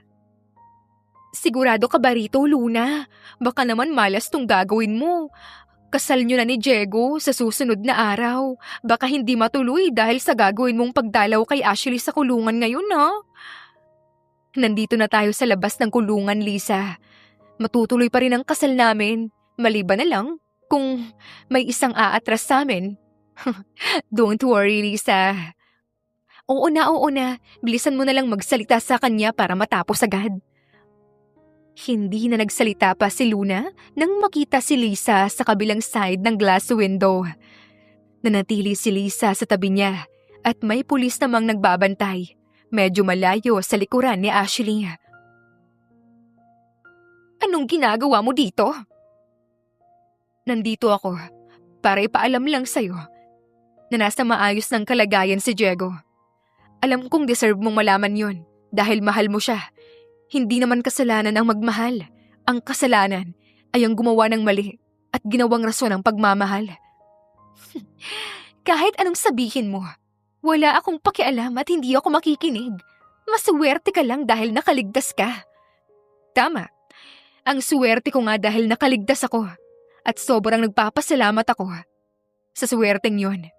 Sigurado ka ba rito, Luna? Baka naman malas tong gagawin mo. Kasal niyo na ni Diego sa susunod na araw. Baka hindi matuloy dahil sa gagawin mong pagdalaw kay Ashley sa kulungan ngayon, ha? Nandito na tayo sa labas ng kulungan, Lisa. Matutuloy pa rin ang kasal namin. Maliban na lang kung may isang aatras sa amin. Don't worry, Lisa. Oo na. Bilisan mo na lang magsalita sa kanya para matapos agad. Hindi na nagsalita pa si Luna nang makita si Lisa sa kabilang side ng glass window. Nanatili si Lisa sa tabi niya at may pulis namang nagbabantay. Medyo malayo sa likuran ni Ashley. Anong ginagawa mo dito? Nandito ako para ipaalam lang sa'yo na nasa maayos ng kalagayan si Diego. Alam kong deserve mong malaman yon dahil mahal mo siya. Hindi naman kasalanan ang magmahal. Ang kasalanan ay ang gumawa ng mali at ginawang rason ng pagmamahal. Kahit anong sabihin mo, wala akong pakialam at hindi ako makikinig. Maswerte ka lang dahil nakaligtas ka. Tama. Ang swerte ko nga dahil nakaligtas ako at sobrang nagpapasalamat ako sa swerteng yun.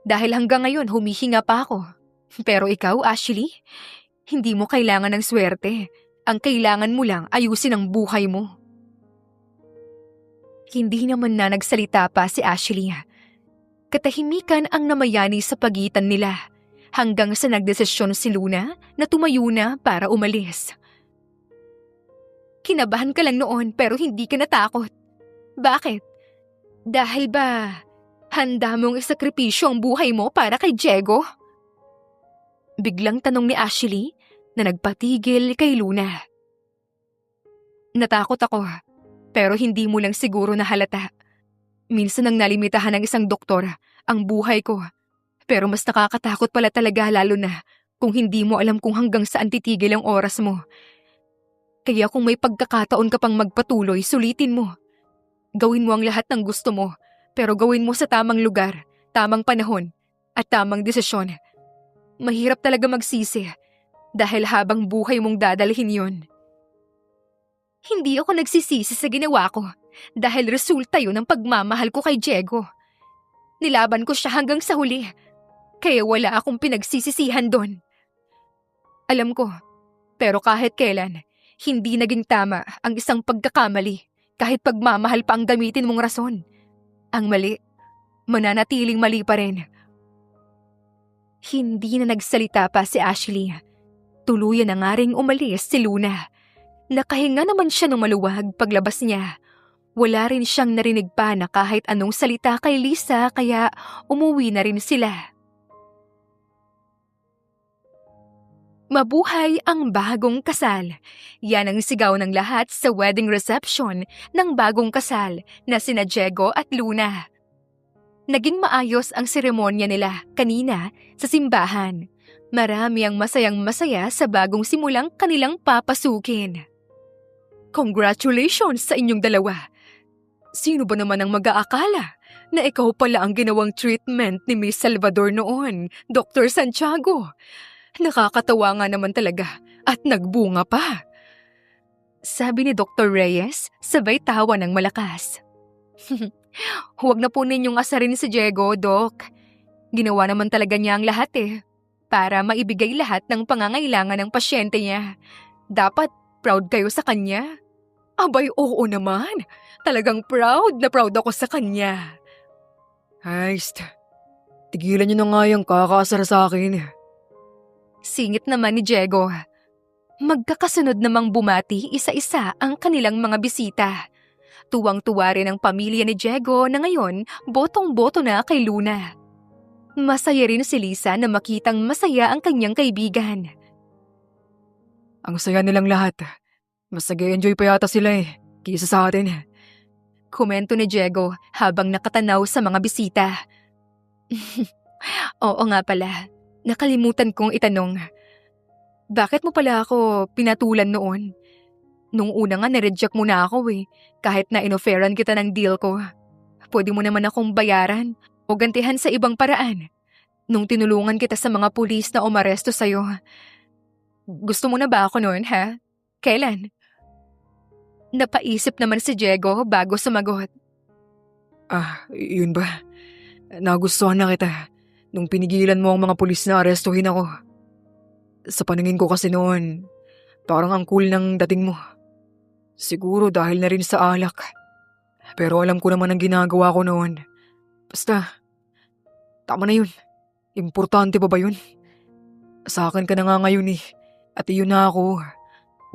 Dahil hanggang ngayon humihinga pa ako. Pero ikaw, Ashley, hindi mo kailangan ng swerte. Ang kailangan mo lang ayusin ang buhay mo. Hindi naman na nagsalita pa si Ashley. Katahimikan ang namayani sa pagitan nila hanggang sa nagdesisyon si Luna na tumayo na para umalis. Kinabahan ka lang noon pero hindi ka natakot. Bakit? Dahil ba handa mong isakripisyo ang buhay mo para kay Diego? Biglang tanong ni Ashley na nagpatigil kay Luna. Natakot ako pero hindi mo lang siguro nahalata. Minsan nang nalimitahan ng isang doktor ang buhay ko. Pero mas nakakatakot pala talaga lalo na kung hindi mo alam kung hanggang saan titigil ang oras mo. Kaya kung may pagkakataon ka pang magpatuloy, sulitin mo. Gawin mo ang lahat ng gusto mo, pero gawin mo sa tamang lugar, tamang panahon, at tamang desisyon. Mahirap talaga magsisi, dahil habang buhay mong dadalhin yun, Hindi ako nagsisisi sa ginawa ko dahil resulta yun ng pagmamahal ko kay Diego. Nilaban ko siya hanggang sa huli, kaya wala akong pinagsisisihan doon. Alam ko, pero kahit kailan, hindi naging tama ang isang pagkakamali kahit pagmamahal pa ang gamitin mong rason. Ang mali, mananatiling mali pa rin. Hindi na nagsalita pa si Ashley. Tuluyan na nga ring umalis si Luna. Nakahinga naman siya ng maluwag paglabas niya. Wala rin siyang narinig pa na kahit anong salita kay Lisa kaya umuwi na rin sila. Mabuhay ang bagong kasal. Yan ang sigaw ng lahat sa wedding reception ng bagong kasal na sina Diego at Luna. Naging maayos ang seremonya nila kanina sa simbahan. Marami ang masayang-masaya sa bagong simulang kanilang papasukin. Congratulations sa inyong dalawa! Sino ba naman ang mag-aakala na ikaw pala ang ginawang treatment ni Miss Salvador noon, Dr. Santiago? Nakakatawa nga naman talaga at nagbunga pa. Sabi ni Dr. Reyes, sabay tawa ng malakas. Huwag na po ninyong asarin si Diego, Doc. Ginawa naman talaga niya ang lahat para maibigay lahat ng pangangailangan ng pasyente niya. Dapat proud kayo sa kanya. Abay, oo naman. Talagang proud na proud ako sa kanya. Heist, tigilan niyo na nga yung kakasar sa akin. Singit naman ni Diego. Magkakasunod namang bumati isa-isa ang kanilang mga bisita. Tuwang-tuwa rin ang pamilya ni Diego na ngayon botong-boto na kay Luna. Masaya rin si Lisa na makitang masaya ang kanyang kaibigan. Ang saya nilang lahat. Mas nag-enjoy pa yata sila kaysa sa atin. Komento ni Diego habang nakatanaw sa mga bisita. Oo nga pala, nakalimutan kong itanong. Bakit mo pala ako pinatulan noon? Nung una nga nireject mo na ako kahit na inofferan kita ng deal ko. Pwede mo naman akong bayaran o gantihan sa ibang paraan. Nung tinulungan kita sa mga pulis na umaresto sa'yo. Gusto mo na ba ako noon, ha? Kailan? Napaisip naman si Diego bago sumagot. Yun ba? Nagustuhan na kita nung pinigilan mo ang mga pulis na arestuhin ako. Sa paningin ko kasi noon, parang ang cool ng dating mo. Siguro dahil na rin sa alak. Pero alam ko naman ang ginagawa ko noon. Basta, tama na yun. Importante pa ba yun? Sa akin ka na nga ngayon at iyon na ako.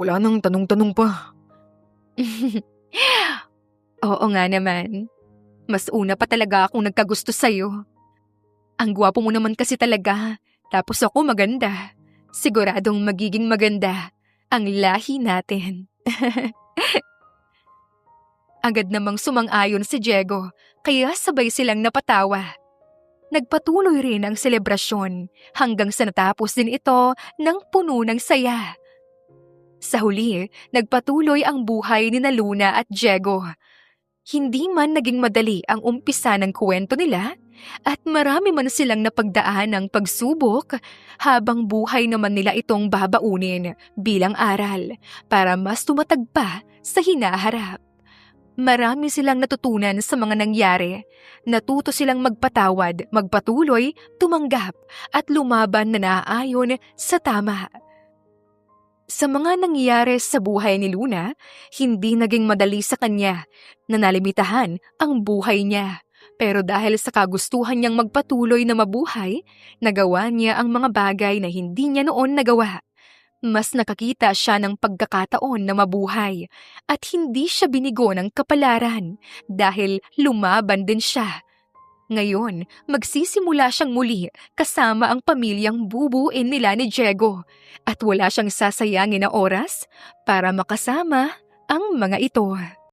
Wala nang tanong-tanong pa. Oo nga naman. Mas una pa talaga akong nagkagusto sa'yo. Ang gwapo mo naman kasi talaga. Tapos ako maganda. Siguradong magiging maganda ang lahi natin. Agad namang sumang-ayon si Diego, kaya sabay silang napatawa. Nagpatuloy rin ang selebrasyon hanggang sa natapos din ito ng puno ng saya. Sa huli, nagpatuloy ang buhay ni Luna at Diego. Hindi man naging madali ang umpisa ng kwento nila at marami man silang napagdaan ng pagsubok habang buhay naman nila itong babaunin bilang aral para mas tumatag pa sa hinaharap. Marami silang natutunan sa mga nangyari. Natuto silang magpatawad, magpatuloy, tumanggap at lumaban na naayon sa tama. Sa mga nangyari sa buhay ni Luna, hindi naging madali sa kanya na nalimitahan ang buhay niya. Pero dahil sa kagustuhan niyang magpatuloy na mabuhay, nagawa niya ang mga bagay na hindi niya noon nagawa. Mas nakakita siya ng pagkakataon na mabuhay at hindi siya binigo ng kapalaran dahil lumaban din siya. Ngayon, magsisimula siyang muli kasama ang pamilyang bubuin nila ni Diego at wala siyang sasayangin na oras para makasama ang mga ito.